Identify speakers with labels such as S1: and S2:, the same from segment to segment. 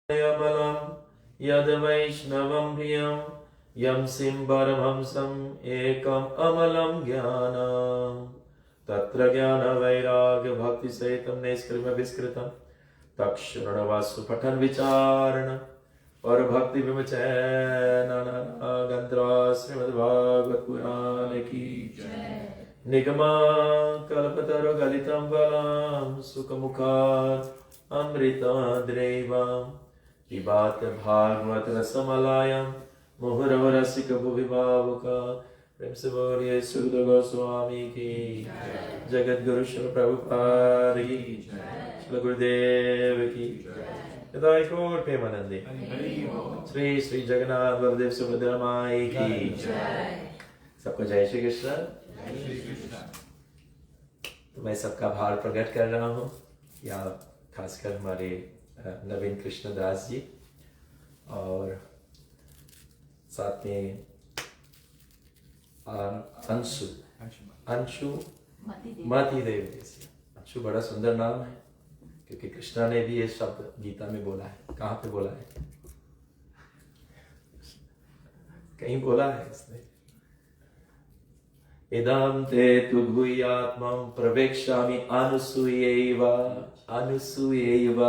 S1: बलम यद वैष्णवं प्रियं यं सिं परमहंसं एकम अमलं ज्ञानम् तत्र ज्ञान वैराग्य भक्ति सहितं नैष्कर्म्य विस्कृतं तक्षुणवासु पठन विचारण और भक्ति विमचैन गंत्रा श्रीमद्भागवत पुराण की निगमा कल्पतरु गलितं फलं सुखमुखात् अमृताद्रैवम् पिबात भागवत रसमलायं मुहुरव रसिक भुवि भावुका प्रेम से बोलिए सुखदेव गोस्वामी की जगत गुरु श्री प्रभुपाद की श्री गुरुदेव की यदाई कोट प्रेमानंदी श्री श्री जगन्नाथ बलदेव सुभद्रा माई की सबको जय श्री कृष्ण। तो मैं सबका भार प्रकट कर रहा हूँ, या खासकर हमारे नवीन कृष्णदास जी और साथ में अंशु मती देव जैसे। अंशु बड़ा सुंदर नाम है, क्योंकि कृष्णा ने भी ये शब्द गीता में बोला है। कहाँ पे बोला है? कहीं बोला है इसने, इदं ते तु भूयात्मं प्रवेक्ष्यामि अनुसूयैव। अनुसूयैव,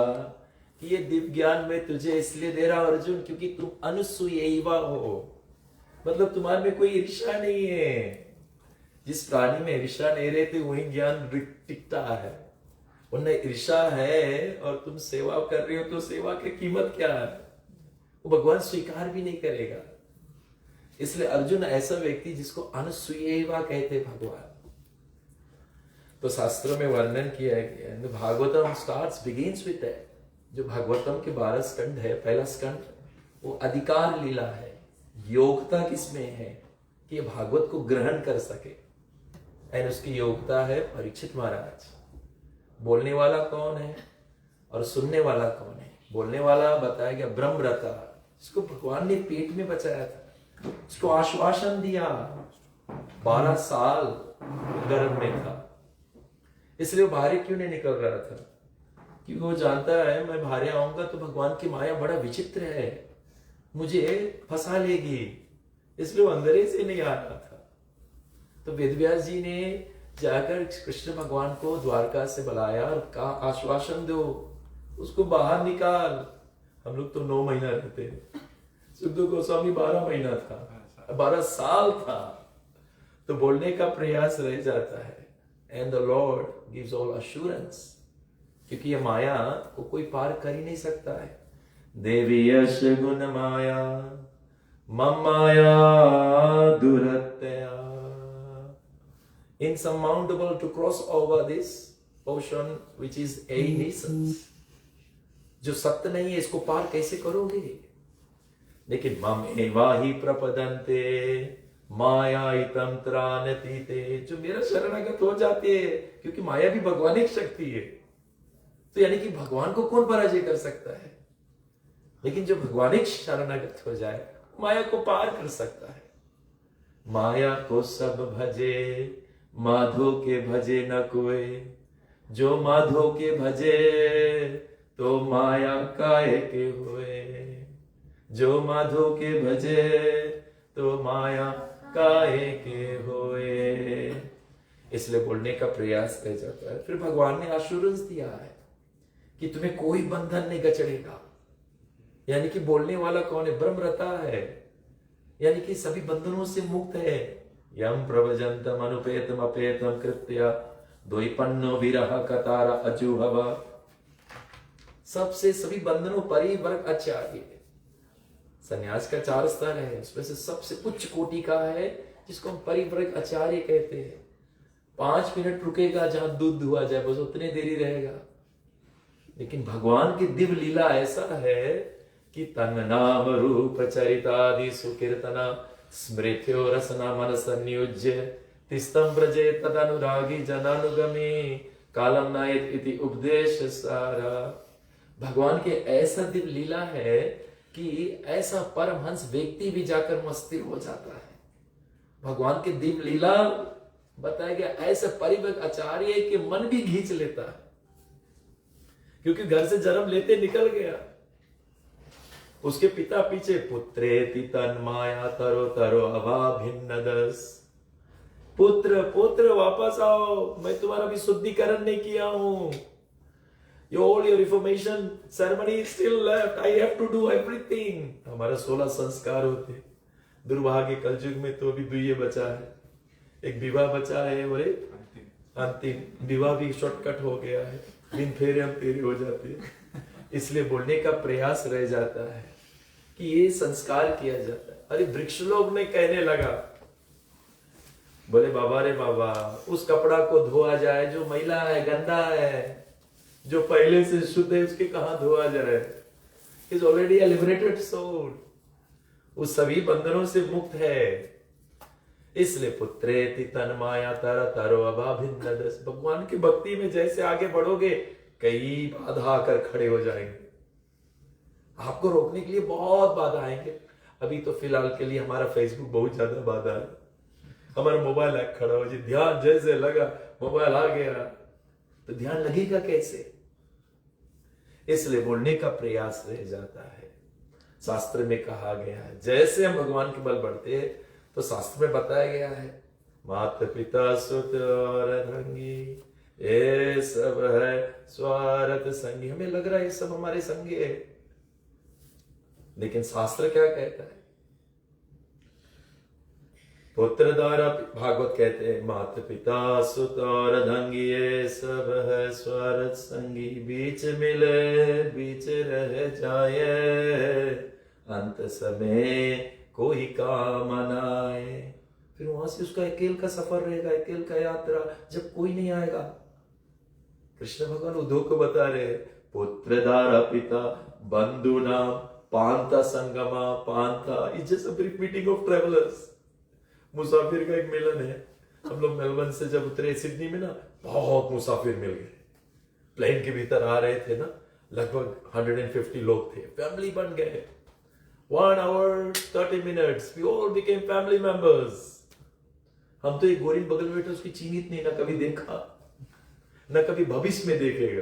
S1: ये दिव्य ज्ञान में तुझे इसलिए दे रहा अर्जुन क्योंकि तुम अनुसूयैव हो, मतलब तुम्हारे में कोई ईर्ष्या नहीं है। जिस प्राणी में ईर्ष्या नहीं रहती वही ज्ञान टिकता है। उन्हें ईर्ष्या है और तुम सेवा कर रहे हो तो सेवा की कीमत क्या है? वो भगवान स्वीकार भी नहीं करेगा। इसलिए अर्जुन ऐसा व्यक्ति जिसको अनुसूयैवा कहते भगवान। तो शास्त्रों में वर्णन किया है, Bhagavatam starts begins with that. जो भागवतम के 12 स्कंद है, पहला स्कंद वो अधिकार लीला है। योग्यता किसमें है कि ये भागवत को ग्रहण कर सके, एंड उसकी योग्यता है परीक्षित महाराज। बोलने वाला कौन है और सुनने वाला कौन है? बोलने वाला बताया गया ब्रह्मरता, जिसको भगवान ने पेट में बचाया था, उसको आश्वासन दिया। 12 साल गर्भ में था, इसलिए वो बाहर क्यों नहीं निकल रहा था? क्योंकि वो जानता है मैं बाहर आऊंगा तो भगवान की माया बड़ा विचित्र है, मुझे फंसा लेगी, इसलिए वो अंदर ही से नहीं आ रहा था। तो वेदव्यास जी ने जाकर कृष्ण भगवान को द्वारका से बुलाया और कहा आश्वासन दो, उसको बाहर निकाल। हम लोग तो 9 महीना रहते हैं, सुखदेव गोस्वामी 12 महीना था, 12 साल था। तो बोलने का प्रयास रह जाता है। And the Lord gives all assurance, क्योंकि ये माया को कोई पार कर ही नहीं सकता है। देवी यश गुण माया मम माया दुरत्या insurmountable to cross over this ocean which is innocence। जो सत्य नहीं है इसको पार कैसे करोगे? लेकिन मम एवा ही प्रपदन्ते माया इतम त्रानति ते, जो मेरा शरणागत हो जाते हैं, क्योंकि माया भी भगवान की शक्ति है। तो यानी कि भगवान को कौन पराजय कर सकता है? लेकिन जो भगवान की शरणागत हो जाए माया को पार कर सकता है। माया को सब भजे माधो के भजे न कोई, जो माधो के भजे तो माया काहे के हुए, जो माधो के भजे तो माया काहे के होए। इसलिए बोलने का प्रयास कर जाता है। फिर भगवान ने आश्योरेंस दिया है कि तुम्हें कोई बंधन नहीं गचड़ेगा। यानी कि बोलने वाला कौन है? ब्रह्मरता है, यानी कि सभी बंधनों से मुक्त है। यम प्रवजंतम अनुपेतम अपेतम कृत्या द्वैपन्नो विरह कतारा अजुहवा। सबसे सभी बंधनों परिवर्ग आचार्य। संन्यास का 4 स्तर है, उसमें से सबसे उच्च कोटि का है जिसको हम परिवर्ग आचार्य कहते हैं। 5 मिनट रुकेगा जहां दूध धुआ जाए, बस उतने देरी रहेगा। लेकिन भगवान की दिव्य लीला ऐसा है कि तन नाम रूप चरितादि सुकीर्तना स्मृत्यो रसना मन संयुज्य तिस्तम ब्रजे तदनुरागी जनानुगमी कालम नायत इति उपदेश सारा। भगवान के ऐसा दिव्य लीला है कि ऐसा परमहंस व्यक्ति भी जाकर मस्तिर हो जाता है। भगवान की दिव्य लीला बताया गया ऐसे परिवर्ग आचार्य के मन भी खींच लेता है, क्योंकि घर से जन्म लेते निकल गया, उसके पिता पीछे पुत्रेति तन्माया तरो तरो अभाभिन्नदस, पुत्र पुत्र वापस आओ, मैं तुम्हारा भी शुद्धिकरण नहीं किया हूं। All your reformation ceremony is still left. I have to do everything. हमारा 16 संस्कार होते। दुर्भाग्य कलयुग में तो अभी 2 बचा है, एक विवाह बचा है और एक अंतिम। विवाह भी शॉर्टकट हो गया है, बिन फेरे हम तेरे हो जाते हैं। इसलिए बोलने का प्रयास रह जाता है कि ये संस्कार किया जाता है। अरे वृक्ष लोग में कहने लगा, बोले बाबा रे बाबा, उस कपड़ा को धोआ जाए जो मैला है, गंदा है, जो पहले से शुद्ध है उसके कहां धोआ जाए। Is already a liberated soul, उस सभी बंधनों से मुक्त है। इसलिए पुत्रेति तन्माया तर तरो अभाभिन्नदस, भगवान की भक्ति में जैसे आगे बढ़ोगे कई बाधा आकर खड़े हो जाएंगे, आपको रोकने के लिए बहुत बाधा आएंगे। अभी तो फिलहाल के लिए हमारा फेसबुक बहुत ज्यादा बाधा है, हमारा मोबाइल हैक खड़ा हो जी, ध्यान जैसे लगा मोबाइल आ गया तो ध्यान लगेगा कैसे। इसलिए बोलने का प्रयास रह जाता है। शास्त्र में कहा गया है जैसे हम भगवान के बल बढ़ते हैं तो शास्त्र में बताया गया है माता पिता सुत और रंगी ये सब है स्वार्थ संगी। हमें लग रहा है ये सब हमारे संगी है, लेकिन शास्त्र क्या कहता है? पुत्र द्वारा, भागवत कहते हैं माता पिता सुत और धंगी ये सब है स्वार्थ संगी, बीच मिले बीच रह जाए अंत समय कोई काम आए। फिर वहां से उसका अकेल का सफर रहेगा, अकेल का यात्रा, जब कोई नहीं आएगा। कृष्ण भगवान उद्धव को बता रहे पुत्र द्वारा पिता बंधु नाम panta Sangma panta. It's just a brief meeting of travellers. मुसाफिर का एक मिलन है। हम लोग मेलबर्न से जब उतरे सिडनी में ना, बहुत मुसाफिर मिल गए। प्लेन के भीतर आ रहे थे ना, लगभग 150 लोग थे, फैमिली बन गए। 1 hour 30 minutes we all became family members। हम तो एक गोरी बगल में बैठे उसकी चीनित नहीं, ना कभी देखा ना कभी भविष्य में देखेगा,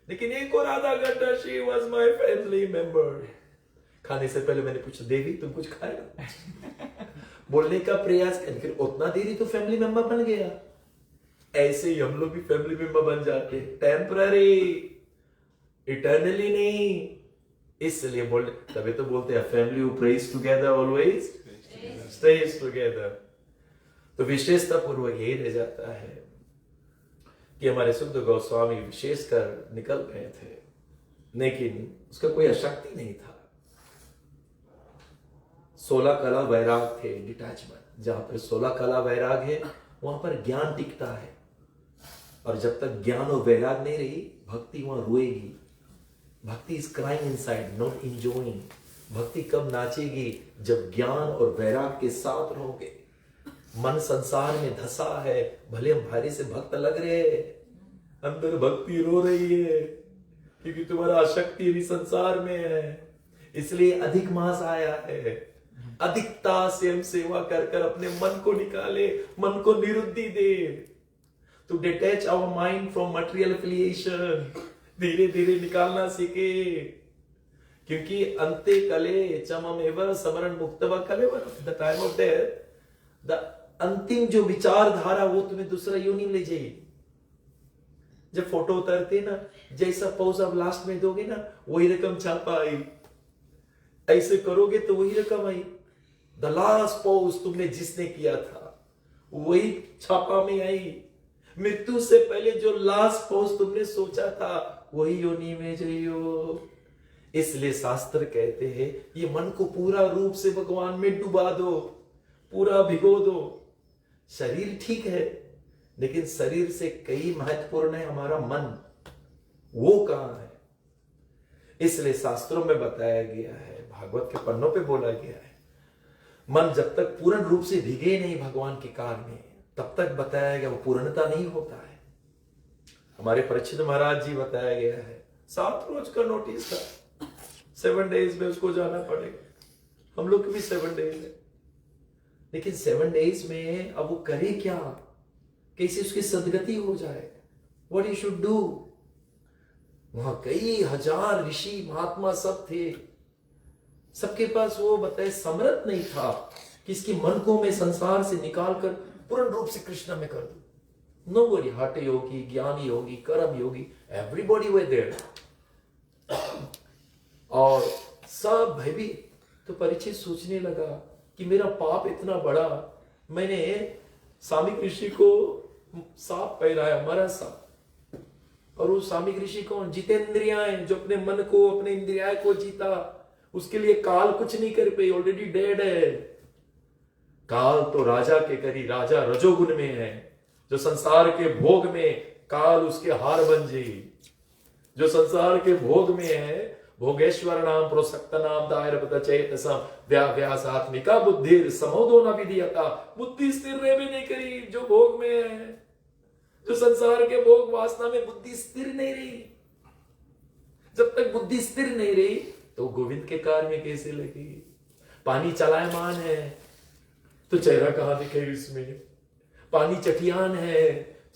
S1: लेकिन एक और आधा घंटा she was my family member। खाने से पहले मैंने पूछा देवी तुम कुछ खाएगा? बोलने का प्रयास कर, फिर उतना देरी तो फैमिली मेंबर बन गया। ऐसे ही हम लोग भी फैमिली मेंबर बन जाते हैं, टेम्पररी, इटर्नली नहीं। इसलिए बोल, तभी तो बोलते हैं family who praise together always stage together. तो विशेषता पूर्वक यही रह जाता है कि हमारे शुद्ध गोस्वामी विशेषकर निकल गए थे, लेकिन उसका कोई आसक्ति नहीं था। 16 कला वैराग थे, डिटैचमेंट। जहां पर 16 कला वैराग है वहां पर ज्ञान टिकता है, और जब तक ज्ञान और वैराग नहीं रही भक्ति वहां रोएगी। भक्ति is crying inside, not enjoying. भक्ति कब नाचेगी? जब ज्ञान और वैराग के साथ रहोगे। मन संसार में धसा है, भले हम भारी से भक्त लग रहे हैं, अंदर भक्ति रो रही है, क्योंकि तुम्हारा आसक्ति भी संसार में है। इसलिए अधिक मास आया है। अधिकता से हम सेवा कर कर अपने मन को निकाले, मन को निरुद्धि दे, to detach our mind from material affiliation. धीरे धीरे निकालना सीखे, क्योंकि अंते कले चमम एवं समरण मुक्तवा कले the time of death. The अंतिम जो विचारधारा वो तुम्हें दूसरा योनि ले जाएगी। जब फोटो उतारते ना, जैसा पोज अब लास्ट में दोगे ना वही रकम छापा आई, ऐसे करोगे तो वही रकम आई। द लास्ट पोज तुमने जिसने किया था वही छापा में आई। मृत्यु से पहले जो लास्ट पोज तुमने सोचा था वही योनि में जाइयो। इसलिए शास्त्र कहते हैं ये मन को पूरा रूप से भगवान में डुबा दो, पूरा भिगो दो। शरीर ठीक है, लेकिन शरीर से कई महत्वपूर्ण है हमारा मन, वो कहां है? इसलिए शास्त्रों में बताया गया है, भागवत के पन्नों पे बोला गया है, मन जब तक पूर्ण रूप से भिगे नहीं भगवान के कार में, तब तक बताया गया वो पूर्णता नहीं होता है। हमारे परीक्षित महाराज जी बताया गया है 7 रोज का नोटिस था, 7 डेज में उसको जाना पड़ेगा। हम लोग की भी 7 डेज है, लेकिन 7 डेज में अब वो करे क्या, कैसे उसकी सदगति हो जाए, व्हाट ही शुड डू। वहां कई हजार ऋषि महात्मा सब थे, सबके पास वो बताए समर्थ नहीं था कि इसके मन को मैं संसार से निकाल कर पूर्ण रूप से कृष्ण में कर दूं। नोबडी, हठ योगी, ज्ञानी योगी, कर्म योगी, एवरीबॉडी वे देयर। और सब भयभीत। तो परीक्षित सोचने लगा कि मेरा पाप इतना बड़ा, मैंने सामिक ऋषि को सांप पहनाया, मरा सांप। और वो सामिक ऋषि कौन? जितेंद्रियाएं, जो अपने मन को, अपने इंद्रिया को जीता। उसके लिए काल कुछ नहीं कर पाई, ऑलरेडी डेड है। काल तो राजा के करी, राजा रजोगुण में है। जो संसार के भोग में, काल उसके हार बन जी। जो संसार के भोग में है, भोगेश्वर नाम प्रोसक्त नाम दायर बता चेतसम व्यासात्मिका बुद्धि समोदो न विधियता। बुद्धि स्थिर रह भी नहीं करी जो भोग में है। जो संसार के भोग वासना में बुद्धि स्थिर नहीं रही। जब तक बुद्धि स्थिर नहीं रही तो गोविंद के कार्य में कैसे लगी? पानी चलायमान है तो चेहरा कहां दिखे इसमें? पानी चटियान है,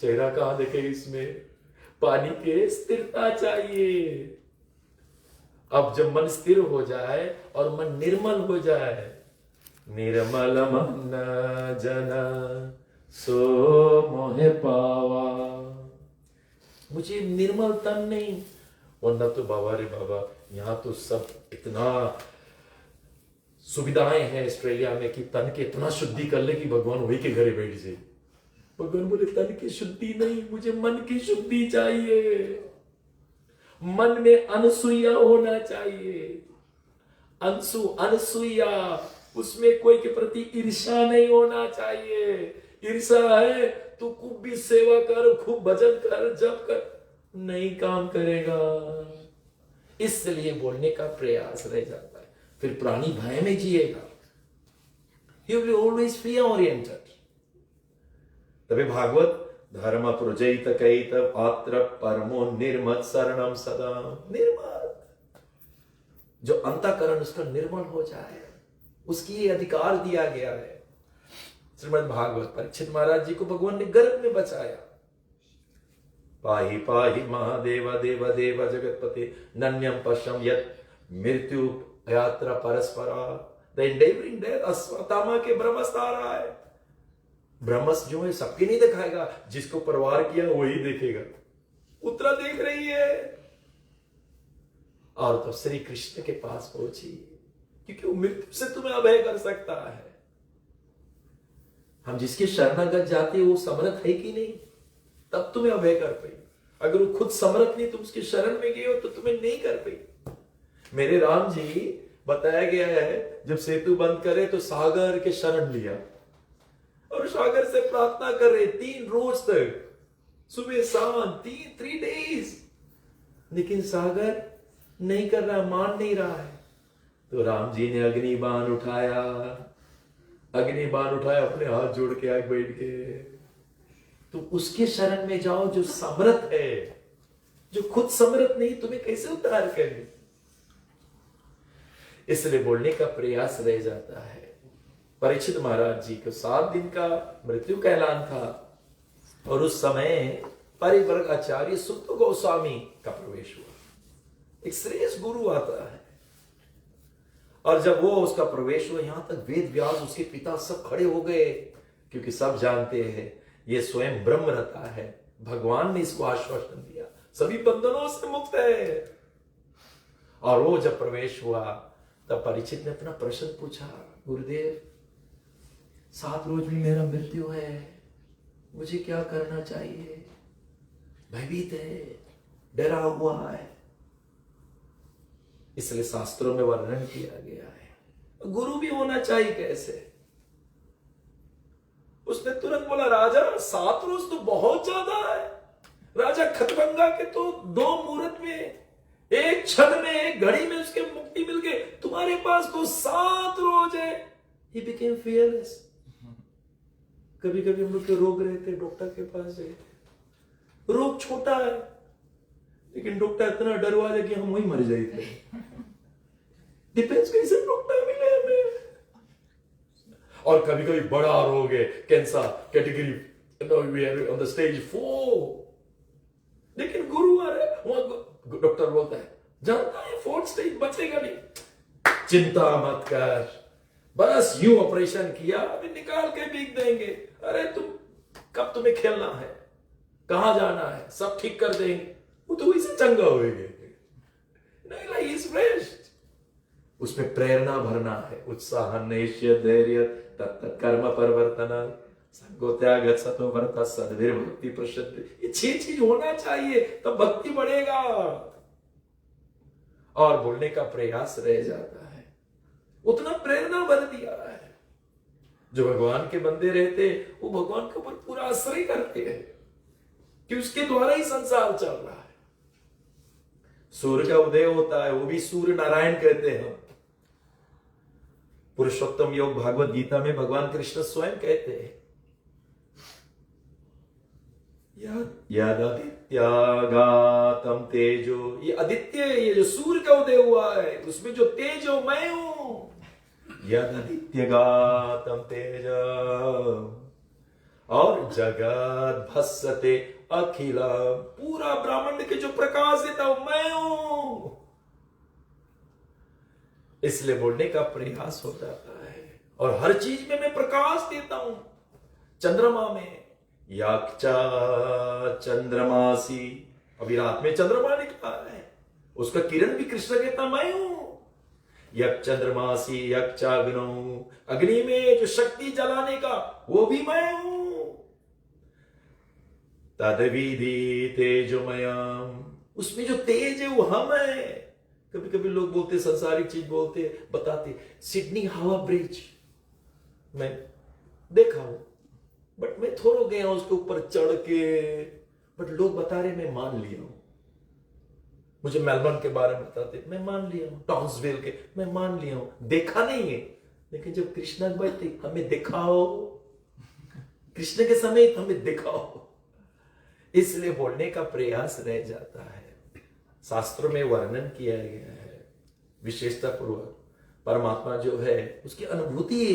S1: चेहरा कहां दिखे इसमें? पानी के स्थिरता चाहिए। अब जब मन स्थिर हो जाए और मन निर्मल हो जाए, निर्मल मन जन सो मोहे पावा। मुझे निर्मल तन नहीं, वरना तो बाबा रे बाबा, यहां तो सब इतना सुविधाएं हैं ऑस्ट्रेलिया में कि तन के इतना शुद्धि कर ले कि भगवान वही के घरे बैठ जाए। भगवान बोले तन की शुद्धि नहीं, मुझे मन की शुद्धि चाहिए। मन में अनसूया होना चाहिए। अनसूया, उसमें कोई के प्रति ईर्ष्या नहीं होना चाहिए। ईर्ष्या है तो खूब भी सेवा कर, खूब भजन कर, जप कर, नहीं काम करेगा। इसलिए बोलने का प्रयास रह जाता है। फिर प्राणी भय में जिएगा। He will be always fear oriented. तभी भागवत धर्म प्रजयित कहित आत्र परमो निर्मत शरणम सदा। निर्मत, जो अंतःकरण उसका निर्मल हो जाए, उसकी ये अधिकार दिया गया है। श्रीमद् भागवत, परीक्षित महाराज जी को भगवान ने गर्भ में बचाया। पाहि पाहि महादेव देव देव जगतपते नन्यम पश्यम यत मृत्यु यात्रा परस्परा। द एंडेवरिंग डेथ, अश्वत्थामा के ब्रह्मस्त्र आ रहा है। ब्रह्मस्त्र जो है सबके नहीं दिखाएगा, जिसको परवार किया वही देखेगा। उत्तरा देख रही है और तो श्री कृष्ण के पास पहुंची, क्योंकि वो मृत्यु से तुम्हें अभय कर सकता है। हम जिसके शरणागत जाते हैं वो समर्थ है कि नहीं, तब तुम्हें अभय कर पाई। अगर वो खुद समर्थ नहीं, तुम उसके शरण में गए हो तो तुम्हें नहीं कर पाई। मेरे राम जी, बताया गया है, जब सेतु बंद करे तो सागर के शरण लिया और सागर से प्रार्थना कर रहे 3 रोज तक, सुबह शाम 3 डेज। लेकिन सागर नहीं कर रहा, मान नहीं रहा है। तो राम जी ने अग्निबाण उठाया, अपने हाथ जोड़ के आग बैठ के। तो उसके शरण में जाओ जो समर्थ है। जो खुद समर्थ नहीं, तुम्हें कैसे उद्धार करे? इसलिए बोलने का प्रयास रह जाता है। परीक्षित महाराज जी को 7 दिन का मृत्यु का ऐलान था और उस समय परिवर्ग आचार्य सुत गोस्वामी का प्रवेश हुआ। एक श्रेष्ठ गुरु आता है और जब वो उसका प्रवेश हुआ, यहां तक वेद व्यास उसके पिता सब खड़े हो गए, क्योंकि सब जानते हैं ये स्वयं ब्रह्म रहता है। भगवान ने इसको आश्वासन दिया, सभी बंधनों से मुक्त है। और वो जब प्रवेश हुआ तब परीक्षित ने अपना प्रश्न पूछा, गुरुदेव 7 रोज में मेरा मृत्यु है, मुझे क्या करना चाहिए? भयभीत है, डरा हुआ है। इसलिए शास्त्रों में वर्णन किया गया है। गुरु भी होना चाहिए कैसे? उसने तुरंत बोला, राजा 7 रोज तो बहुत ज्यादा है। राजा खतरंगा के तो 2 मुहूर्त में, एक क्षण में, एक घड़ी में उसके मुक्ति मिल गई। तुम्हारे पास तो 7 रोज है। He became fearless. कभी कभी हम लोग के रोग रहते, डॉक्टर के पास जाए, रोग छोटा है लेकिन डॉक्टर इतना डरवा दे कि हम वही मर जाते। डिपेंड्स कैसे डॉक्टर मिले हमें। और कभी कभी बड़ा रोग है, cancer category on the stage 4, लेकिन गुरु आ रहे, वहां डॉक्टर बोलता है, जानता है 4th स्टेज बचेगा नहीं, चिंता मत कर, बस यूं ऑपरेशन किया, अभी निकाल के बिक देंगे। अरे तुम कब तुम्हें खेलना है, कहां जाना है, सब ठीक कर देंगे। वो तो वही से चंगा होएंगे। नहीं, लाइक इज फ्रेश। उसमें प्रेरणा भरना है, उत्साह, नैश्य, धैर्य, तत्त कर्म परिवर्तन, संगो त्याग, सतो व्रत, सद्वीर, भक्ति, प्रसिद्ध। ये 6 चीज होना चाहिए, तब भक्ति बढ़ेगा और बोलने का प्रयास रह जाता है। उतना प्रेरणा भर दिया है। जो भगवान के बंदे रहते वो भगवान के ऊपर पूरा आश्रय करते हैं कि उसके द्वारा ही संसार चल रहा है। सूर्य का उदय होता है, वो भी सूर्य नारायण कहते हैं। पुरुषोत्तम योग भागवत गीता में भगवान कृष्ण स्वयं कहते हैं, यदादित्यागातम तेजो, ये आदित्य, ये जो सूर्य का उदय हुआ है उसमें जो तेज हो मैं हूं। यदादित्यगातम तेज और जगत भस्सते अखिला, पूरा ब्रह्मांड के जो प्रकाश देता हूं मैं हूं। इसलिए बोलने का प्रयास हो जाता है और हर चीज में मैं प्रकाश देता हूं। चंद्रमा में याक्षा चंद्रमासी, अभी रात में चंद्रमा निकला है, उसका किरण भी कृष्ण कहता मैं हूं। यक चंद्रमासी यक्षाग्नो, अग्नि में जो शक्ति जलाने का वो भी मैं हूं। तदविधि तेजोमयम, उसमें जो तेज है वो हम है। कभी कभी लोग बोलते, संसारिक चीज बोलते, बताते, सिडनी हवा ब्रिज मैं देखा हूं, बट मैं थोड़ा गया उसके ऊपर चढ़ के, बट लोग बता रहे मैं मान लिया हूं। मुझे मेलबर्न के बारे में बताते, मैं मान लिया हूं। टाउन्सविल के मैं मान लिया हूं, देखा नहीं है। लेकिन जब कृष्ण कहते हमें दिखाओ, कृष्ण के समय हमें दिखाओ, इसलिए बोलने का प्रयास रह जाता है। शास्त्रों में वर्णन किया गया है विशेषता पूर्वक, परमात्मा जो है उसकी अनुभूति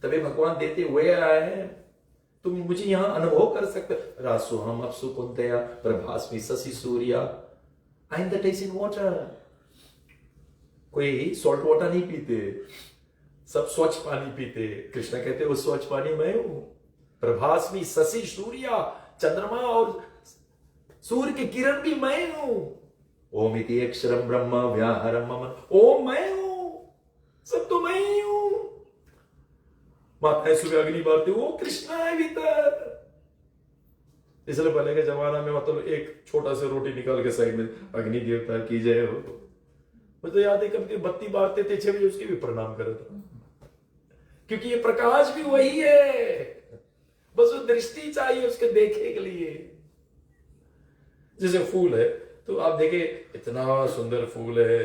S1: तभी भगवान देते हुए आए हैं। तुम मुझे यहां अनुभव कर सकते। रासो हम अपसु कुंतया प्रभास्मि शशि सूर्या, I am the taste in water. कोई सॉल्ट वाटर नहीं पीते, सब स्वच्छ पानी पीते। कृष्ण कहते वो स्वच्छ पानी मैं हूं। प्रभास्मि शशि सूर्या, चंद्रमा और सूर्य की किरण भी मैं हूं। ओम इति अक्षरम ब्रह्म व्याहरम मम, ओम मैं हूं, सब तो मैं ही हूं। माताएं सुबह अग्नि बारती, वो कृष्ण है भीतर। इसलिए पहले के जमाना में मतलब एक छोटा सा रोटी निकाल के साइड में अग्नि देवता की जय हो। मुझे याद है कभी बत्ती बारते थे 6 बजे, उसके भी प्रणाम करे था, क्योंकि ये प्रकाश भी वही है, बस वो दृष्टि चाहिए उसके देखे के लिए। जैसे फूल है तो आप देखे इतना सुंदर फूल है,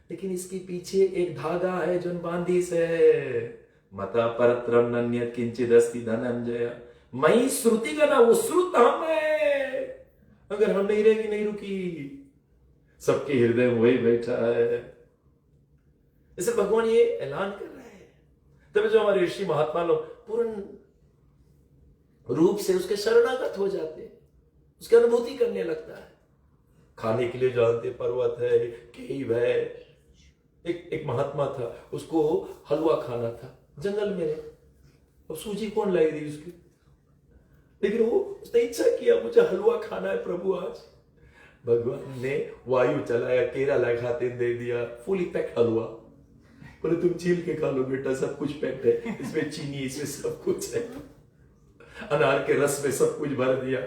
S1: लेकिन इसके पीछे एक धागा है जो बांधी से है। मता परत्रम नन्यत किंचित अस्ति धनंजय, मई श्रुति का ना, वो श्रुत हम है। अगर हम नहीं रहेगी नहीं रुकी, सबके हृदय में वही बैठा है। इसे भगवान ये ऐलान कर रहे हैं। तभी जो हमारे ऋषि महात्मा लोग पूर्ण रूप से उसके शरणागत हो जाते हैं, उसकी अनुभूति करने लगता है। खाने के लिए जानते पर्वत है, केव है। एक महात्मा था, उसको हलवा खाना था, जंगल में रहे। अब सूजी कौन लाई दी उसकी, लेकिन वो उसने इच्छा किया मुझे हलवा खाना है प्रभु आज। भगवान ने वायु चलाया, केरा लगाते दे दिया, फुली पैक्ड हलवा। बोले तुम छील के खा लो बेटा, सब कुछ पैक्ड है, इसमें चीनी, इसमें सब कुछ है, अनार के रस में सब कुछ भर दिया।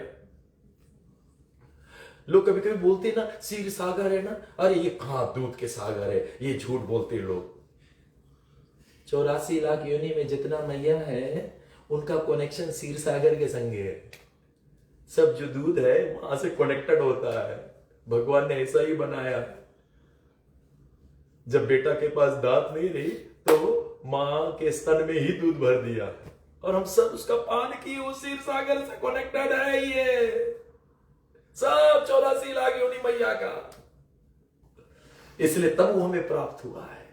S1: लोग कभी कभी बोलते ना क्षीर सागर है ना, अरे ये कहां दूध के सागर है, ये झूठ बोलते लोग। 84 लाख योनि में जितना मैया है उनका कनेक्शन क्षीर सागर के संगे है। सब जो दूध है वहां से कनेक्टेड होता है। भगवान ने ऐसा ही बनाया। जब बेटा के पास दांत नहीं रही तो मां के स्तन में ही दूध भर दिया, और हम सब उसका पान किए, वो क्षीर सागर से कनेक्टेड है। ये सब 84 लाख योनि मैया का, इसलिए तब वो हमें प्राप्त हुआ है।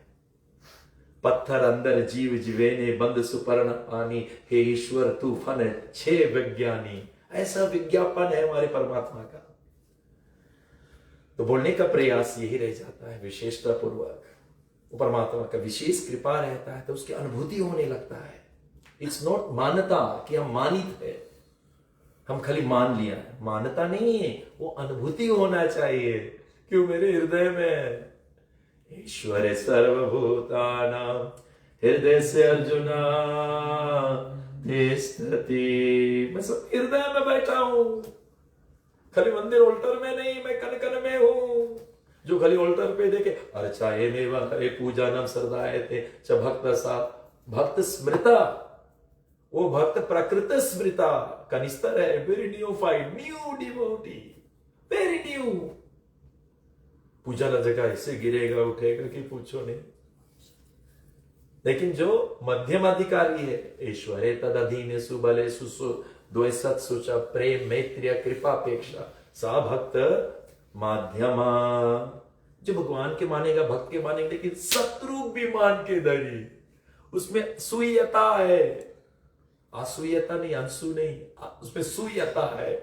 S1: पत्थर अंदर जीव जीवेने बंद सुपर्ण पानी, हे ईश्वर तू फन छे विज्ञानी। ऐसा विज्ञापन है हमारे परमात्मा का। तो बोलने का प्रयास यही रह जाता है विशेषता पूर्वक। वो परमात्मा का विशेष कृपा रहता है तो उसकी अनुभूति होने लगता है। इट्स नॉट मान्यता कि हम मानित है, हम खाली मान लिया है, मान्यता नहीं है, वो अनुभूति होना चाहिए। क्यों मेरे हृदय में ईश्वर सर्वभूतानां हृदय से अर्जुना तिष्ठति। मैं सब हृदय में बैठा हूं, खाली मंदिर ऑल्टर में नहीं, मैं कन कन में हूं। जो खाली ऑल्टर पे देखे अर्चाये में हरे पूजा नाम श्रद्धाए थे च भक्त सा भक्त स्मृता, वो भक्त प्रकृत स्मृता का निस्तर है। वेरी न्यूफाइड, न्यू डिवोटी, वेरी न्यू। पूजा न जगह ऐसे गिरेगा उठेगा कि पूछो नहीं। लेकिन जो मध्यम अधिकारी है, ईश्वरे तद अधीने सुबले सुसु द्वैसत सुचा प्रेम मैत्रिय कृपापेक्षा सा भक्त माध्यमा। जो भगवान के मानेगा, भक्त के मानेगा, लेकिन शत्रु भी मान के धरी, उसमें सुयता है, असुयता नहीं, अंशु नहीं, उसमें सुयता है।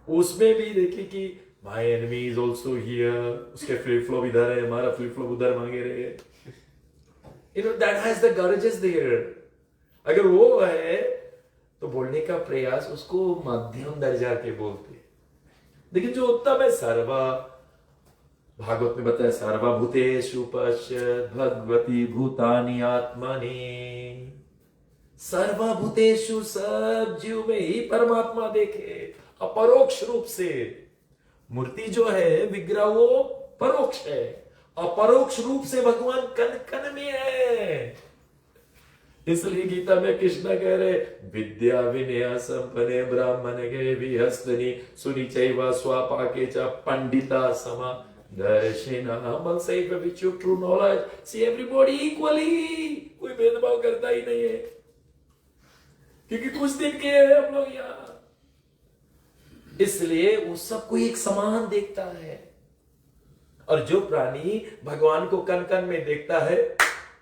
S1: उसमें भी देखिए कि my enemy is also here, उसके फ्लिप फ्लॉप इधर है, हमारा फ्लिप फ्लॉप उधर मांगे रहे। You know that has the courages there. अगर वो है तो बोलने का प्रयास उसको मध्यम दर्जा के बोलते। लेकिन जो उत्तम है, सर्वा, भागवत में बताया सर्वभूतेषु पश्यत् भगवती भूतानि आत्मनि। सर्वभूतेषु, सब जीव में ही परमात्मा देखे अपरोक्ष रूप से। मूर्ति जो है, विग्रह, वो परोक्ष है, अपरोक्ष रूप से भगवान कन कन में है। इसलिए गीता में कृष्ण कह रहे विद्या विनय संपन्ने ब्राह्मण के विहस्तनी सुनी चैव स्वापाके च पंडिता समा दर्शिना। हम से which you true knowledge see everybody equally, कोई भेदभाव करता ही नहीं है, क्योंकि कुछ दिन के हैं हम लोग यहाँ। इसलिए वो सबको एक समान देखता है। और जो प्राणी भगवान को कन कन में देखता है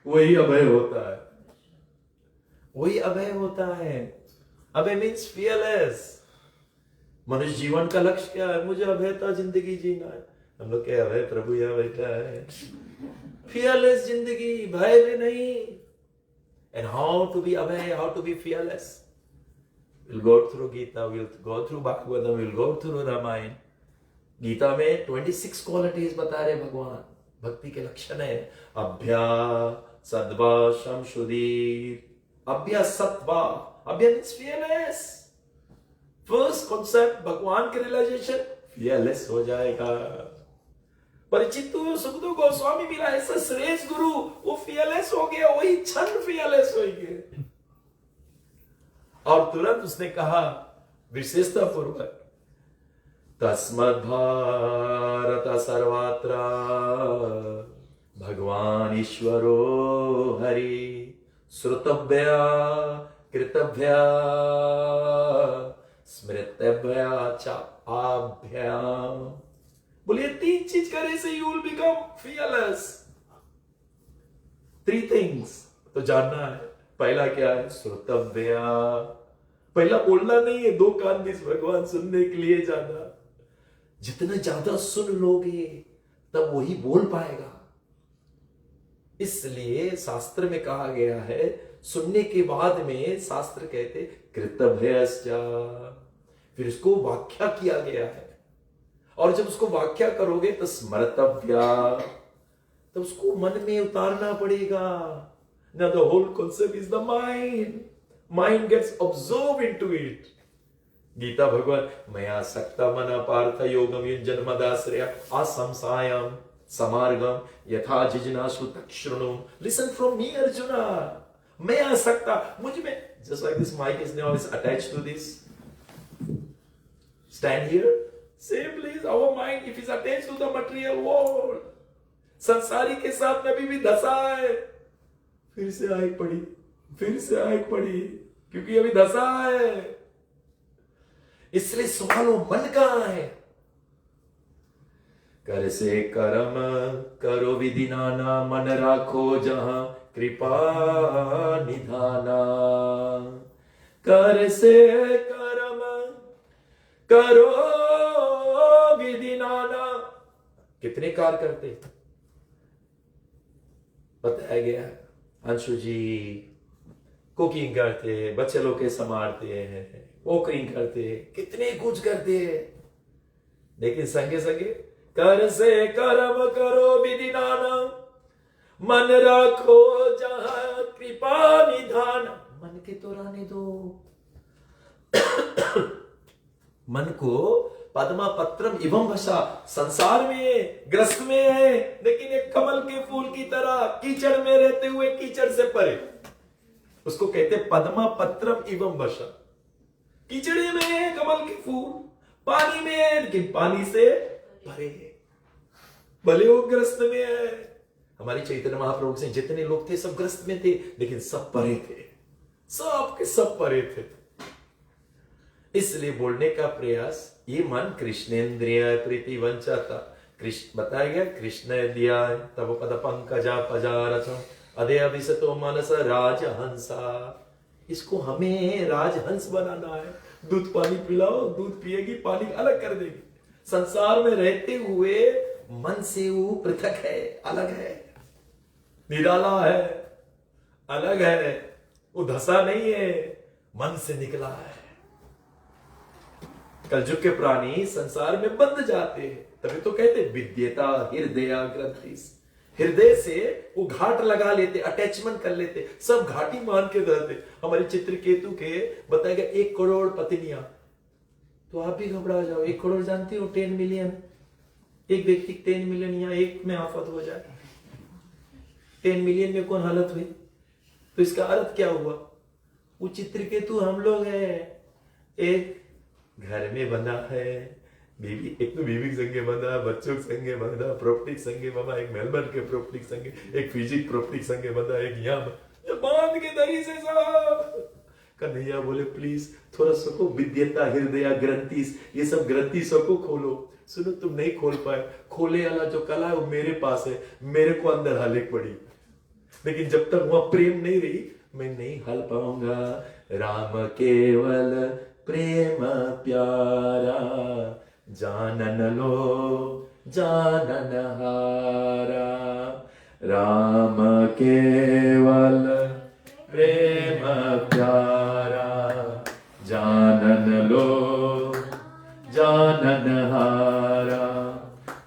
S1: वही अभय होता है, वही अभय होता है। अभय मीन्स फियरलेस। मनुष्य जीवन का लक्ष्य क्या है? मुझे अभयता जिंदगी जीना है। हम लोग क्या अभय प्रभु यहाँ बैठा है, फियरलेस जिंदगी, भय में नहीं। एंड हाउ टू बी अभय, how to be fearless, we'll go through Gita, we'll go through Bhagavatam, we'll go through Ramayana. Gita में 26 क्वालिटीज बता रहे भगवान, भक्ति के लक्षण है। अभ्या सद्वा शम शुद्धि। अभ्या सत्वा, अभ्या मीन्स फियरलेस। फर्स्ट कॉन्सेप्ट भगवान के रियलाइजेशन, फियरलेस हो जाएगा। परिचित सुखदेव गोस्वामी मिला ऐसा श्रेष्ठ गुरु, वो फियरलेस हो गया, वही क्षण फियरलेस हो गए। और तुरंत उसने कहा विशेषता पूर्वक, तस्मद् भारत सर्वत्र भगवान ईश्वरो हरि श्रुतव्या कृतव्या स्मृतव्या च आभ्याम। बोलिए 3 चीज करे से you will become fearless. 3 things तो जानना है। पहला क्या है? श्रोतव्या। पहला बोलना नहीं है, 2 कान भी भगवान सुनने के लिए जाना। जितना ज्यादा सुन लोगे तब वही बोल पाएगा। इसलिए शास्त्र में कहा गया है, सुनने के बाद में शास्त्र कहते कृतभ्यश्च, फिर उसको व्याख्या किया गया है। और जब उसको व्याख्या करोगे तो स्मर्तव्या, तो उसको मन में उतारना पड़ेगा। Now the whole concept is the mind. Mind gets absorbed into it. Gita भगवान मया सक्ता मना पार्थ योगम युञ्जन मदाश्रय असंसायम समार्गम यथा जिज्ञासु तच्छृणु। Listen from me, Arjuna. मया सक्ता, मुझ में, just like this mic is now is attached to this. Stand here. Same please, our mind if is attached to the material world. संसारी के साथ में अभी भी धसा है। फिर से आग पड़ी, फिर से आग पड़ी, क्योंकि अभी धसा है। इसलिए सवाल वो मन कहां है? कर से कर्म करो विधि नाना, मन राखो जहां कृपा निधाना। कर से कर्म करो विधि नाना। कितने कार्य करते? बताया गया। अंशु जी कुकिंग करते, बच्चे लोग के संभालते हैं, वॉकिंग करते, कितने कुछ करते हैं, लेकिन संगे संगे कर से कर्म करो विधि नाना, मन रखो जहां कृपा निधान। मन के तो रहने दो, मन को पद्मा पत्रम एवं वसा, संसार में ग्रस्त में है, लेकिन एक कमल के फूल की तरह कीचड़ में रहते हुए कीचड़ से परे, उसको कहते पद्मा पत्रम एवं वसा। कीचड़े में है कमल के फूल, पानी में है लेकिन पानी से परे है, भले वो ग्रस्त में है। हमारे चैतन्य महाप्रभु से जितने लोग थे सब ग्रस्त में थे, लेकिन सब परे थे, सब के सब परे थे। इसलिए बोलने का प्रयास, ये मन कृष्णेन्द्रिय प्रीति वंचा था। कृष्ण बताया गया, कृष्ण दिया तब पद पंकजा पजारथम अदे अभिसतो मनस राजहंसा। इसको हमें राजहंस बनाना है। दूध पानी पिलाओ, दूध पिएगी, पानी अलग कर देगी। संसार में रहते हुए मन से वो पृथक है, अलग है, निराला है, अलग है, वो धसा नहीं है, मन से निकला है। कलयुग के प्राणी संसार में बंध जाते हैं, तभी तो कहते विद्यता हृदय ग्रंथिस। हृदय से वो घाट लगा लेते, अटैचमेंट कर लेते, सब घाटी मान के रहते। हमारे चित्रकेतु के बताया गया 1 करोड़ पत्नियां, तो आप भी घबरा जाओ। 1 करोड़ जानती हो 10 मिलियन, एक व्यक्ति 10 मिलियन या एक में आफत हो जाए, 10 मिलियन में कौन हालत हुई, तो इसका अर्थ क्या हुआ? वो चित्रकेतु हम लोग हैं। एक घर में बंधा है, बीवी, एक तो बीवी के संगे बंधा, बच्चों के संगे बंधा, प्रॉपर्टी के संगे बंधा, एक मेलबर्न के प्रॉपर्टी के संगे, एक फिजी प्रॉपर्टी के संगे बंधा, एक यहाँ बांध के दरी से सब। कन्हैया बोले प्लीज थोड़ा सको विद्यता हृदय ग्रंथिस, ये सब ग्रंथि सबको खोलो। सुनो तुम नहीं खोल पाए, खोले वाला जो कला है वो मेरे पास है, मेरे को अंदर हाले पड़ी, लेकिन जब तक वहां प्रेम नहीं रही मैं नहीं हल पाऊंगा। राम केवल प्रेम प्यारा, जानन लो जानन हारा। राम केवल प्रेम प्यारा, जानन लो जानन हारा।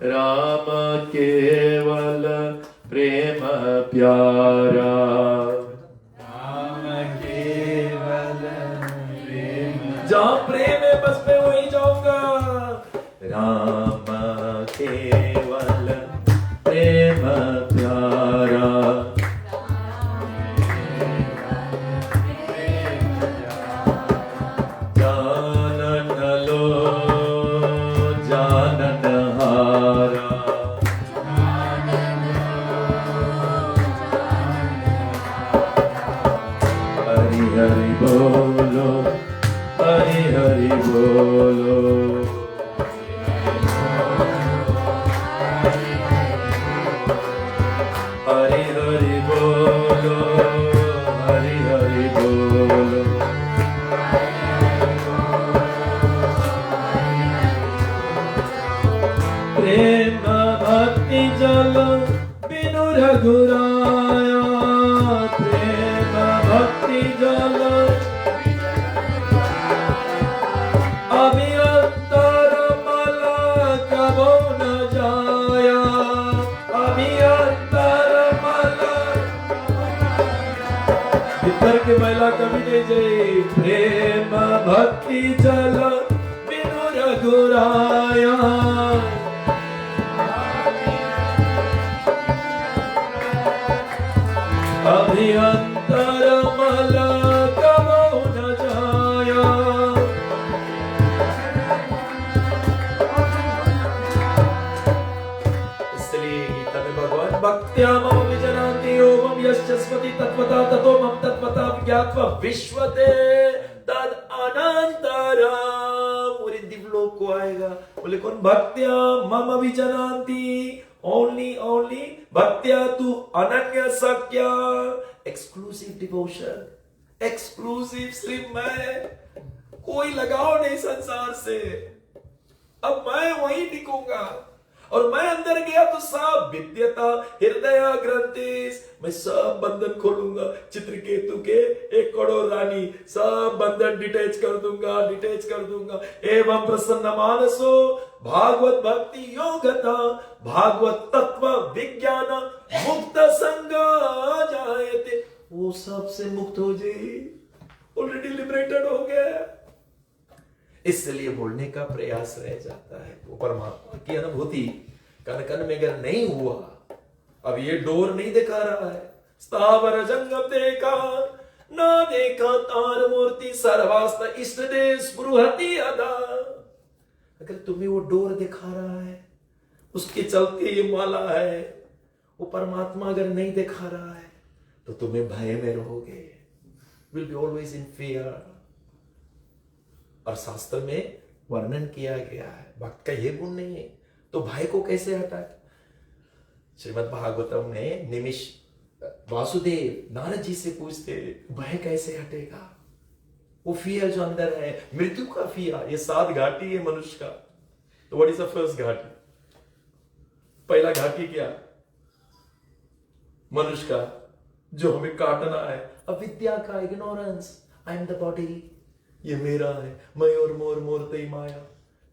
S1: राम केवल प्रेम प्यारा, जहां प्रेम है बस मैं वहीं जाऊंगा। राम केवल प्रेम प्यारा, जानन लो जानन हारा। हरि हरि बोलो, हरि हरि बोलो, हरि हरि बोलो, हरि हरि बोलो। प्रेम भक्ति जल बिनु रघुराया, प्रेम भक्ति जल अभियंतर मल कबो न जाया, अभियंतर मल भीतर के मैला कभी नहीं जाए। प्रेम भक्ति जल बिनु रघुराया, अभियंतर मल कबो न जाया। इसलिए गीता में भगवान भक्त्या मम विजनाति ओम यश्चस्मति तत्वता ततो मम तत्वता ज्ञात्वा विश्वते तद अनंतरम। पूरे दिव्यलोक को आएगा। बोले कौन? भक्त्या मम विजनाति, ओनली ओनली भक्त्या तू अनन्य सख्या, एक्सक्लूसिव डिवोशन, एक्सक्लूसिव। सिर्फ मैं, कोई लगाव नहीं संसार से। अब मैं वहीं टिकूंगा। और मैं अंदर गया तो सब विद्यता हृदय ग्रंथिस, मैं सब बंधन खोलूंगा। चित्रकेतु के 1 करोड़ रानी, सब बंधन डिटेच कर दूंगा। एवं प्रसन्न मानसो भागवत भक्ति योगता भागवत तत्व विज्ञान मुक्त संग जायते। वो सबसे मुक्त हो जाए, ऑलरेडी लिबरेटेड हो गया। इसलिए बोलने का प्रयास रह जाता है। वो परमात्मा की अनुभूति कन कन में अगर नहीं हुआ, अब ये डोर नहीं दिखा रहा है, स्थावर जंगम देखा ना देखा तार मूर्ति सर्वास्त इष्ट देश स्पृहति अदा। अगर तुम्हें वो डोर दिखा रहा है, उसके चलते ये माला है, वो परमात्मा अगर नहीं दिखा रहा है तो तुम्हें भय में रहोगे, will be always in fear. और शास्त्र में वर्णन किया गया है, भक्त का ये गुण नहीं है तो भय को कैसे हटाए। श्रीमद् भागवतम में निमिष वासुदेव नारद जी से पूछते भय कैसे हटेगा। वो फियर जो अंदर है, मृत्यु का फियर, ये 7 घाटी है मनुष्य का। तो व्हाट इज द फर्स्ट घाटी? पहला घाटी क्या? मनुष्य का जो हमें काटना है, अविद्या का, ignorance. I am the body, ये मेरा है, मैं और मोर मोर तई माया।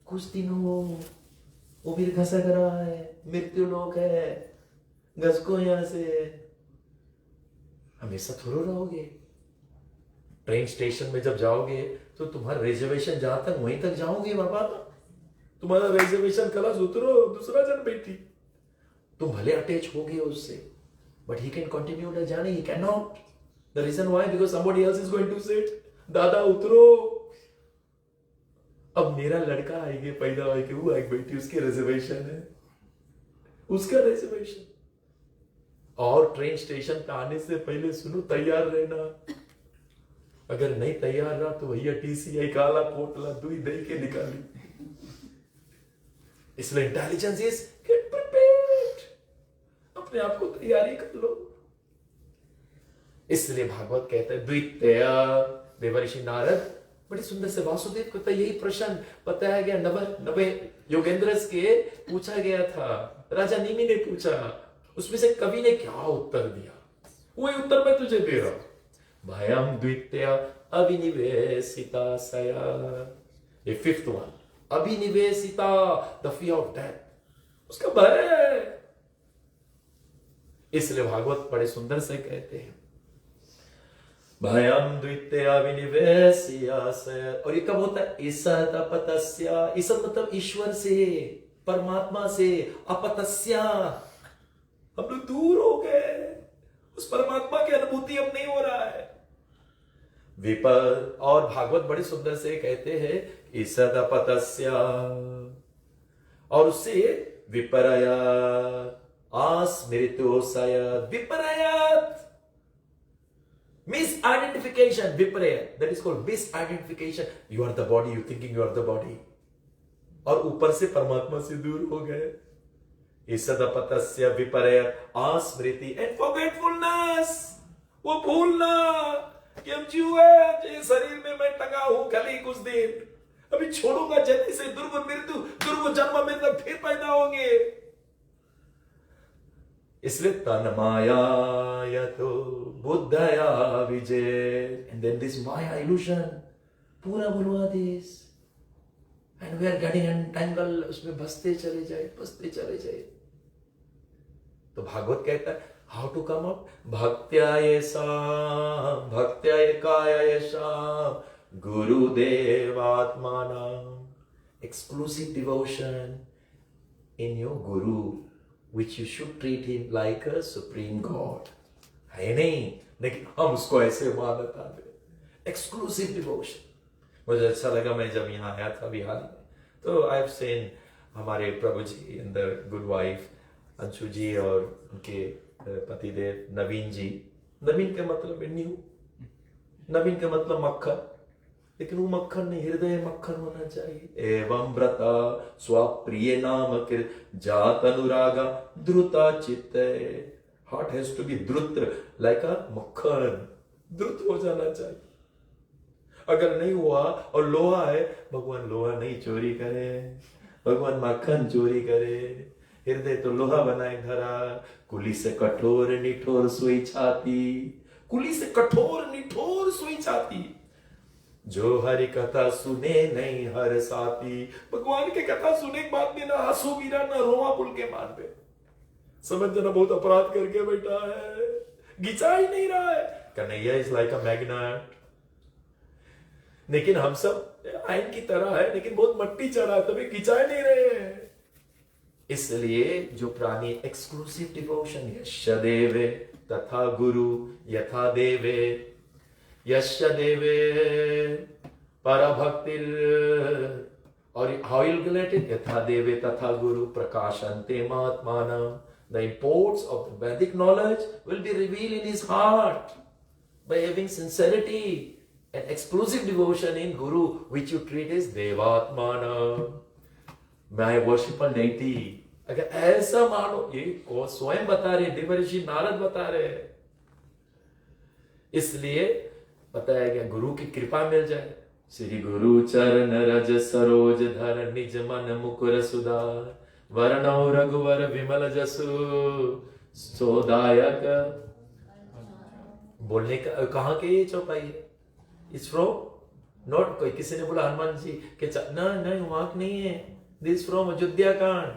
S1: कुछ दिन वो भी घसक रहा है, मृत्यु लोक है, घसको यहां से। हमेशा थोड़ा रहोगे। ट्रेन स्टेशन में जब जाओगे तो तुम्हारा रिजर्वेशन जहां तक वहीं तक जाओगे बाबा। तुम्हारा रिजर्वेशन कलश उतरो, दूसरा जन बैठी। तुम भले अटैच हो गए उससे, but he can continue the journey, he can not. The reason why, because somebody else is going to sit. दादा उतरो। अब मेरा लड़का आएगा, पैदा होके वो आएगी बेटी, उसके रिजर्वेशन है, उसका रिजर्वेशन। और ट्रेन स्टेशन पे आने से पहले सुनो, तैयार रहना। अगर नहीं तैयार रहा तो भैया टीसीआई काला पोटला दुई दई के निकाली। इसलिए इंटेलिजेंस इज गेट प्रिपेयर्ड, अपने आप को तैयारी कर लो। इसलिए भागवत कहते हैं द्वितीय देवर्षि नारद बड़ी सुंदर से वासुदेव को यही प्रश्न बताया गया। नवे योगेंद्र के पूछा गया था, राजा निमि ने पूछा, उसमें से कवि ने क्या उत्तर दिया, वही उत्तर मैं तुझे दे रहा हूं। भयम द्वितीय अभिनिवेशिता सया, ये 5th वन, अभिनिवेशिता, द फियर ऑफ डेथ, उसका भय है। इसलिए भागवत बड़े सुंदर से कहते हैं भयम द्वितीय विनिवेश्य से। और ये कब होता है? ईसत अपतस्या, ईसत मतलब ईश्वर से, परमात्मा से। अपतस्या, हम लोग दूर हो गए, उस परमात्मा की अनुभूति अब नहीं हो रहा है। विपर, और भागवत बड़े सुंदर से कहते हैं ईसत अपतस्या, और उससे विपर्यात आस्मृतोसय, विपर्यात misidentification, viparya, that is called misidentification. You are the body, you thinking you are the body, और ऊपर से परमात्मा से दूर हो गए। ईसदपतस्य विपर्य आस्मृति एंड फॉरगेटफुलनेस, वो भूलना कि हम जीव है, शरीर में मैं टंगा हूं खाली कुछ दिन, अभी छोड़ूंगा जल्दी से, दुर्गुण मृत्यु, दुर्गुण जन्म में तक फिर पैदा होंगे। इसलिए तन्माया तो बुद्धया विजय, and then this maya illusion पूरा बुलवा this, and we are getting entangle, उसमें बसते चले जाए। तो भागवत कहता है हाउ टू कम अप, भक्त्या एकायसा गुरुदेवात्माना, exclusive devotion in your Guru, which you should treat him like a supreme God. है नहीं, लेकिन हम उसको ऐसे मानता है, एक्सक्लूसिव डिवोशन। मुझे अच्छा लगा, मैं जब यहाँ आया था बिहार में, तो आई हैव सीन हमारे Prabhu ji and the good wife Anshu ji और उनके पतिदेव नवीन जी। नवीन का मतलब न्यू, नवीन का मतलब मक्खन, लेकिन वो मक्खन नहीं, हृदय मक्खन होना चाहिए। एवं व्रता स्वप्रिय नाम जात अनुरागा द्रुता चित्त, हार्ट हैज टू बी द्रुत लाइक अ मक्खन, द्रुत हो जाना चाहिए। अगर नहीं हुआ और लोहा है, भगवान लोहा नहीं चोरी करे, भगवान मक्खन चोरी करे। हृदय तो लोहा बनाए धरा, कुली से कठोर निठोर सोई छाती, कुली से कठोर निठोर सोई छाती, जो हरि कथा सुने नहीं हर साथी। भगवान की कथा सुने के बाद भी ना आंसू गिरा ना रोआ पुल के मान पे, समझ जाना बहुत अपराध करके बैठा है, घिंचा ही नहीं रहा है। Kanhaiya is like a magnet, लेकिन हम सब आयन की तरह है, लेकिन बहुत मट्टी चढ़ा है, तभी खिंचा नहीं रहे हैं। इसलिए जो प्राणी एक्सक्लूसिव डिवोशन, यश देवे तथा गुरु यथा देवे, यश देवे परभक्तिर, और हाउ यू गेट इट, यथा देवे तथा गुरु प्रकाशन्ते महात्मानम। The imports of the Vedic knowledge will be revealed in his heart by having sincerity and exclusive devotion in Guru, which you treat as Devatmana, my worshipful deity. अगर ऐसा मानो, ये को स्वयं बता रहे, देवर्षि नारद बता रहे हैं, इसलिए बताया गया गुरु की कृपा मिल जाए। श्री गुरु चरण रज सरोज धर, निज मन मुकुर सुधार, वरणौ रघुवर विमल जसु, सोदायक। बोलने का कहाँ के ये चौपाई है? इस फ्रॉम नॉट, कोई किसी ने बोला हनुमान जी के नहीं वहां नहीं है, दिस फ्रॉम अयोध्या कांड।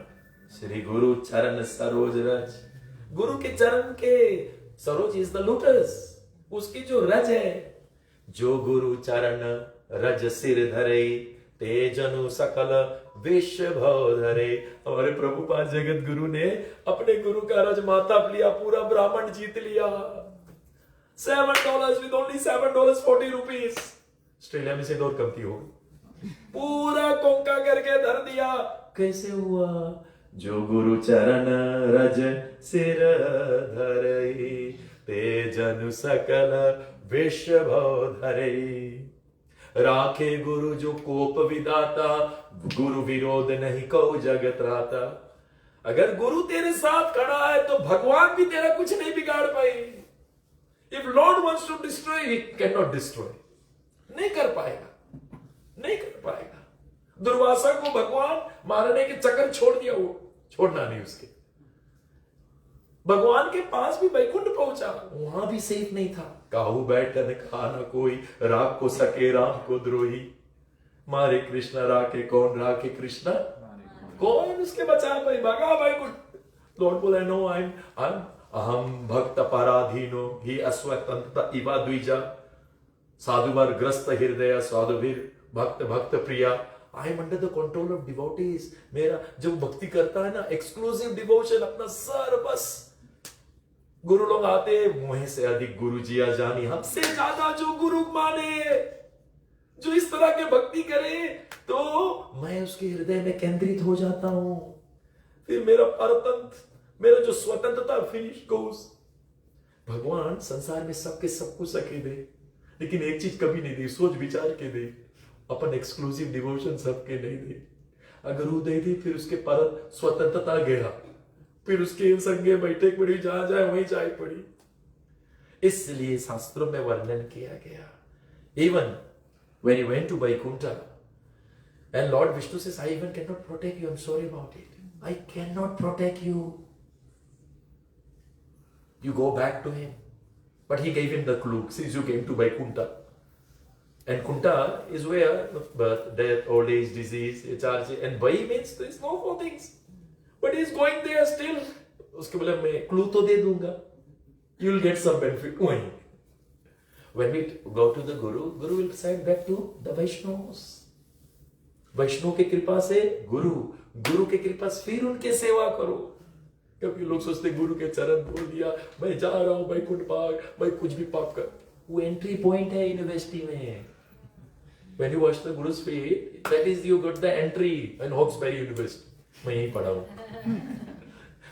S1: श्री गुरु चरण सरोज रज, गुरु के चरण के सरोज इज द लोटस, उसकी जो रज है, जो गुरु चरण रज सिर धरे, तेजनु सकल विश्व भव धरे। हमारे प्रभुपाद जगत गुरु ने अपने गुरु का रज माता लिया, पूरा ब्राह्मण जीत लिया। $7 with only $7 40 ऑस्ट्रेलिया में से और कमती होगी, पूरा कोंका करके धर दिया। कैसे हुआ? जो गुरु चरण रज सिर धरे, तेजनु सकल विश्व भव धरे। राखे गुरु जो कोप विदाता, गुरु विरोध नहीं कहो जगत राता। अगर गुरु तेरे साथ खड़ा है तो भगवान भी तेरा कुछ नहीं बिगाड़ पाए। If lord wants to destroy, he can not destroy, नहीं कर पाएगा, नहीं कर पाएगा। दुर्वासा को भगवान मारने के चक्कर छोड़ दिया, वो छोड़ना नहीं उसके। भगवान के पास भी वैकुंठ पहुंचा, वहां भी सेफ नहीं था। काहू बैठ कर कहा ना कोई, राग को सके राम को द्रोही, मारे कृष्ण राखे कौन, राखे कृष्ण कौन उसके बचा पाई, भगा वैकुंठ। लॉर्ड बोला नो, आई एम अहम भक्त पराधीनो ही अस्वतंत्र इवा द्विजा, साधुवर ग्रस्त हृदय साधुवीर भक्त भक्त प्रिया। I am under the control of devotees. मेरा जब भक्ति करता है ना, एक्सक्लूसिव डिवोशन, अपना सर बस। गुरु लोग आते, मुझे से अधिक गुरु जिया जानी, हमसे ज्यादा जो गुरु माने, जो इस तरह के भक्ति करे, तो मैं उसके हृदय में केंद्रित हो जाता हूं। फिर मेरा परतंत्र, मेरा जो स्वतंत्रता फिनिश गोस। भगवान संसार में सबके सब कुछ सके दे, लेकिन एक चीज कभी नहीं दे, सोच विचार के दे। अपन एक्सक्लूसिव डिवोशन सबके नहीं दे। अगर वो दे दी, फिर उसके परत स्वतंत्रता गया, फिर उसके संगे बैठे पड़ी, जहां जाए वहीं जाए पड़ी। इसलिए शास्त्रों में वर्णन किया गया, even when you went to Vaikuntha and Lord Vishnu says, I even cannot protect you, I'm sorry about it, I cannot protect you, you go back to him. But he gave him the clue, since you came to Vaikuntha, and Kunta is where birth, death, old age, disease, charge, and Vai means there is no more things, but he is going there still. उसके बोले मैं clue तो दे दूंगा, you will get some benefit वहीं। When we go to the Guru, Guru will send back to the Vaishnavas. वैष्णव की कृपा से गुरु, गुरु की कृपा से फिर उनके सेवा करो। कभी लोग सोचते गुरु के चरण बोल दिया, मैं जा रहा हूं वैकुंठ भाग, मैं कुछ भी पाप कर, वो एंट्री पॉइंट है यूनिवर्सिटी में। When you watch the Guru's feet, that is you got the entry in Hawkesbury University. मैं यहीं पढ़ा हूं,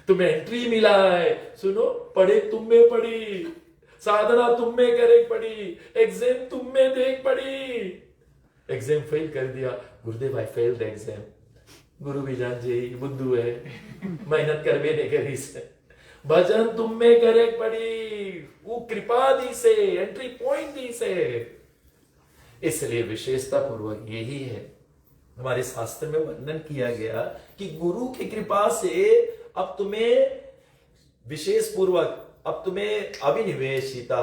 S1: तुम्हें एंट्री मिला है। सुनो, पढ़े तुम में पढ़ी, साधना तुम में करे पड़ी, एग्जाम तुम में देख पड़ी। एग्जाम फेल कर दिया, गुरुदेव आई फेल द एग्जाम। गुरु भी जान जी बुद्धू है, मेहनत कर भी नहीं करी से। भजन तुम में करे पड़ी, वो कृपा दी से, एंट्री पॉइंट दी से। इसलिए विशेषता पूर्वक यही है, हमारे शास्त्र में वर्णन किया गया कि गुरु की कृपा से अब तुम्हें विशेष पूर्वक, अब तुम्हें अभिनिवेशिता,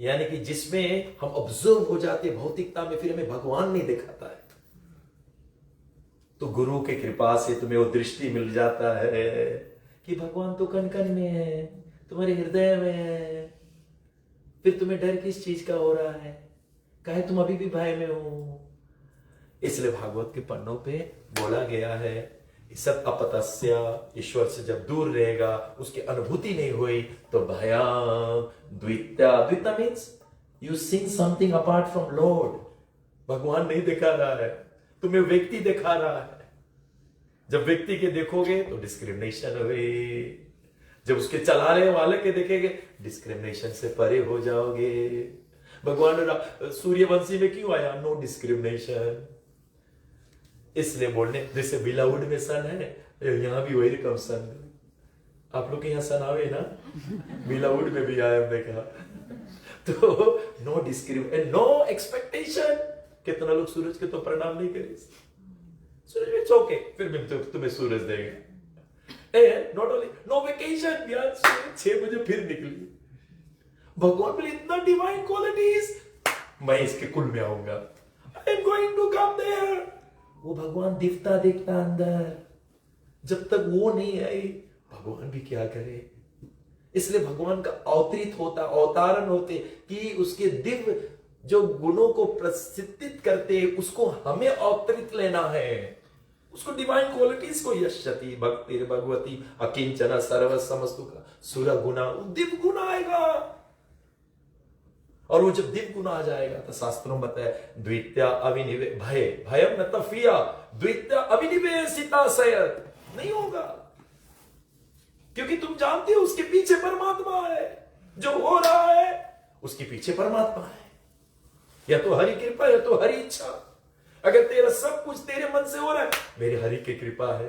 S1: यानी कि जिसमें हम ऑब्जर्व हो जाते भौतिकता में, फिर हमें भगवान नहीं दिखाता है, तो गुरु की कृपा से तुम्हें वो दृष्टि मिल जाता है कि भगवान तो कण कण में है, तुम्हारे हृदय में है, फिर तुम्हें डर किस चीज का हो रहा है, कहे तुम अभी भी भय में हो। इसलिए भागवत के पन्नों पे बोला गया है, सब अपतस्य, ईश्वर से जब दूर रहेगा, उसकी अनुभूति नहीं हुई, तो भयम द्वित्या। द्वित्या means you seeing something apart from Lord. भगवान नहीं दिखा रहा है, तुम्हें व्यक्ति दिखा रहा है। जब व्यक्ति के देखोगे तो डिस्क्रिमिनेशन हुई, जब उसके चलाने वाले के देखेंगे डिस्क्रिमिनेशन से परे हो जाओगे। भगवान सूर्यवंशी में क्यों आया? No discrimination. इसलिए बोलने जैसे बिलाउड में सन है, यहां भी वही रकम सन। आप लोग के यहाँ सन आवे ना, बिलाउड में भी आया हमने कहा। तो नो डिस्क्रिमिनेशन, नो एक्सपेक्टेशन। कितना लोग सूरज के तो प्रणाम नहीं करे, सूरज में चौके, फिर भी तुम्हें सूरज देगा। नॉट ओनली नो वेकेशन, यार 6 बजे फिर निकली। भगवान बोले इतना डिवाइन क्वालिटीज, मैं इसके कुल में आऊंगा, I am going to come there. वो भगवान दिखता दिखता अंदर, जब तक वो नहीं आई भगवान भी क्या करे। इसलिए भगवान का अवतरित होता, अवतारण होते कि उसके दिव्य जो गुणों को प्रसिद्धित करते, उसको हमें अवतरित लेना है, उसको डिवाइन क्वालिटीज को, यशति भक्ति भगवती अकिंचन सर्व समस्तु का सुर गुना, दिव्य गुण आएगा। और वो जब दिव्य गुण आ जाएगा तो शास्त्रों में बताया द्वित्या अभिनिवे भय, भयम न तफिया, द्वित्या अभिनिवेशिता सयत नहीं होगा, क्योंकि तुम जानते हो उसके पीछे परमात्मा है, जो हो रहा है उसके पीछे परमात्मा है। या तो हरि कृपा या तो हरि इच्छा। अगर तेरा सब कुछ तेरे मन से हो रहा है, मेरे हरि की कृपा है।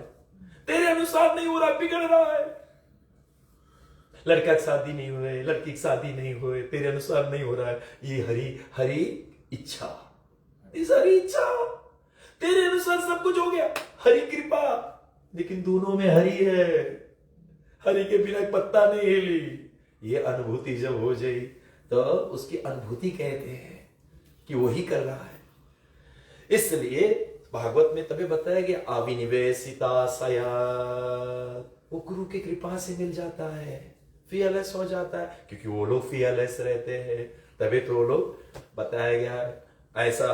S1: तेरे अनुसार नहीं हो रहा, बिगड़ रहा है, लड़का की शादी नहीं हुए, लड़की की शादी नहीं हुए, तेरे अनुसार नहीं हो रहा है, ये हरि इच्छा, इस हरि इच्छा। तेरे अनुसार सब कुछ हो गया, हरि कृपा, लेकिन दोनों में हरि है, हरि के बिना पत्ता नहीं हिली। ये अनुभूति जब हो जाए तो उसकी अनुभूति कहते हैं कि वही कर रहा है। इसलिए भागवत में तभी बताया गया अविनिवेशिता सया, वो गुरु की कृपा से मिल जाता है, फियरलेस हो जाता है, क्योंकि वो लोग फियरलेस रहते हैं, तभी तो वो लोग बताया गया ऐसा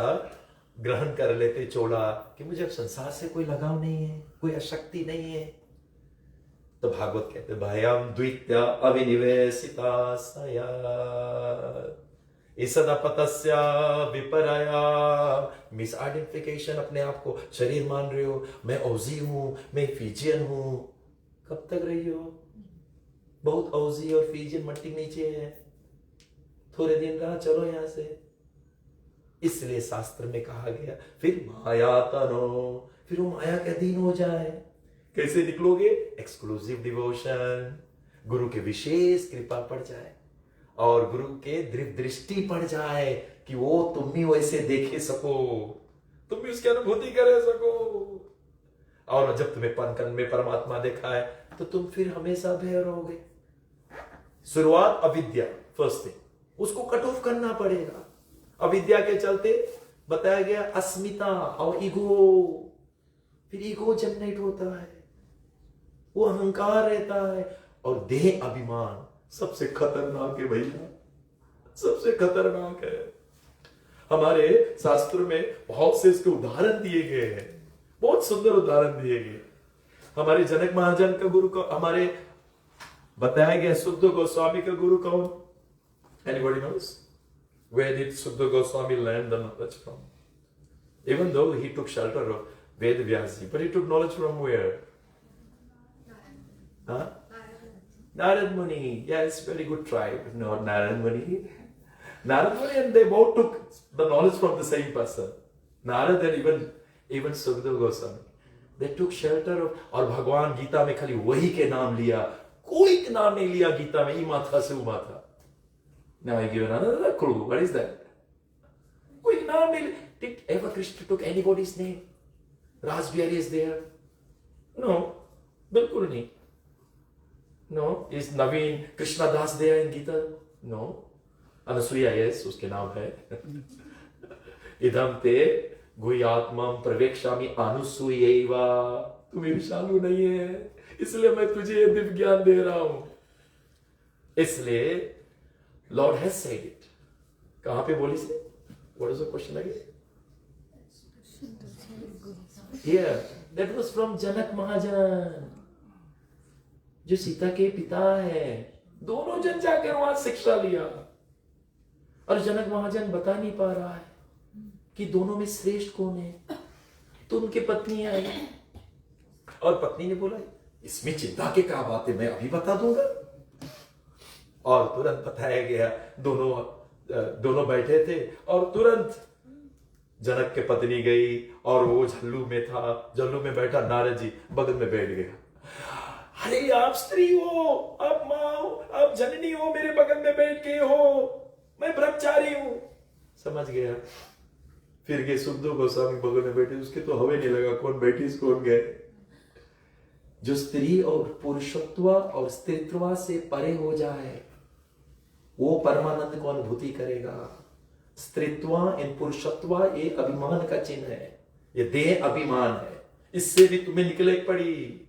S1: ग्रहण कर लेते चोला कि मुझे अब संसार से कोई लगाव नहीं है, कोई आसक्ति नहीं है। तो भागवत कहते भयम द्वित्य अविनिवेशिता सया ईसदपतस्य विपर्या, मिस आइडेंटिफिकेशन, अपने आप को शरीर मान रहे हो, मैं औजी हूं, मैं फीजियन हूं। कब तक रही हो? बहुत औजी और फीजियन मट्टी नीचे है, थोड़े दिन रहा, चलो यहां से। इसलिए शास्त्र में कहा गया फिर माया तनो, फिर वो माया के अधीन हो जाए। कैसे निकलोगे? एक्सक्लूसिव डिवोशन, गुरु के विशेष कृपा पड़ जाए और गुरु के दृष्टि पड़ जाए कि वो तुम भी वैसे देखे सको, तुम भी उसकी अनुभूति कर सको। और जब तुम्हें पनकन में परमात्मा देखा है तो तुम फिर हमेशा भय रहोगे। शुरुआत अविद्या, फर्स्ट थिंग, उसको कट ऑफ करना पड़ेगा। अविद्या के चलते बताया गया अस्मिता और ईगो, फिर ईगो जनरेट होता है, वो अहंकार रहता है, और देह अभिमान सबसे खतरनाक है भैया, सबसे खतरनाक है। हमारे शास्त्र में बहुत से इसके उदाहरण दिए गए हैं, बहुत सुंदर उदाहरण दिए गए। हमारे जनक महाजन का गुरु को हमारे बताया गया शुद्ध गोस्वामी का गुरु कौन? Anybody knows? Where did Suddha Goswami learn the knowledge from? Even though he took shelter of Ved Vyasji, but he took knowledge from where? Huh? Narad Muni. Yes, very good try. No, Narad Muni. Narad Muni and they both took the knowledge from the same person. Narad and even Suddha Goswami. They took shelter of, और भगवान गीता में खाली वही के नाम लिया, कोई के नाम नहीं लिया गीता में, इमा था से उमा था। Now I give another clue. What is that? कोई नाम नहीं। Did ever Krishna took anybody's name? Rasbihari is there? No, बिल्कुल नहीं। No, is Naveen Krishna Das there in Gita? No. Anasuya, yes, उसके नाम है. इदम ते गुह्यात्मम प्रवेक्ष्यामि अनुसूयैवा. तू मेरी शालू नहीं है, इसलिए मैं तुझे ये दिव्य ज्ञान दे रहा हूं. इसलिए Lord has said it. कहां पे बोली से? What is the question again? Here, that was from Janak Mahajan, जो सीता के पिता है. दोनों जन जाकर वहां शिक्षा लिया और जनक महाजन बता नहीं पा रहा है कि दोनों में श्रेष्ठ कौन है. तो उनकी पत्नी आई और पत्नी ने बोला, इसमें चिंता के क्या बात है, मैं अभी बता दूंगा. और तुरंत बताया गया. दोनों बैठे थे और तुरंत जनक के पत्नी गई और वो झल्लू में था. झल्लू में बैठा नारद जी बगल में बैठ गया. अरे आप स्त्री हो, आप माँ हो, आप जननी हो, मेरे बगल में बैठ गए हो, मैं ब्रह्मचारी हूं. समझ गया. फिर गए सुखदेव गोस्वामी बगल में बैठे. उसके तो हवे नहीं लगा कौन बैठी कौन गए. जो स्त्री और पुरुषत्व और स्त्रीत्व से परे हो जाए वो परमानंद को अनुभूति करेगा. स्त्रीत्व एंड पुरुषत्व ये अभिमान का चिन्ह है, ये देह अभिमान है. इससे भी तुम्हें निकले पड़ी.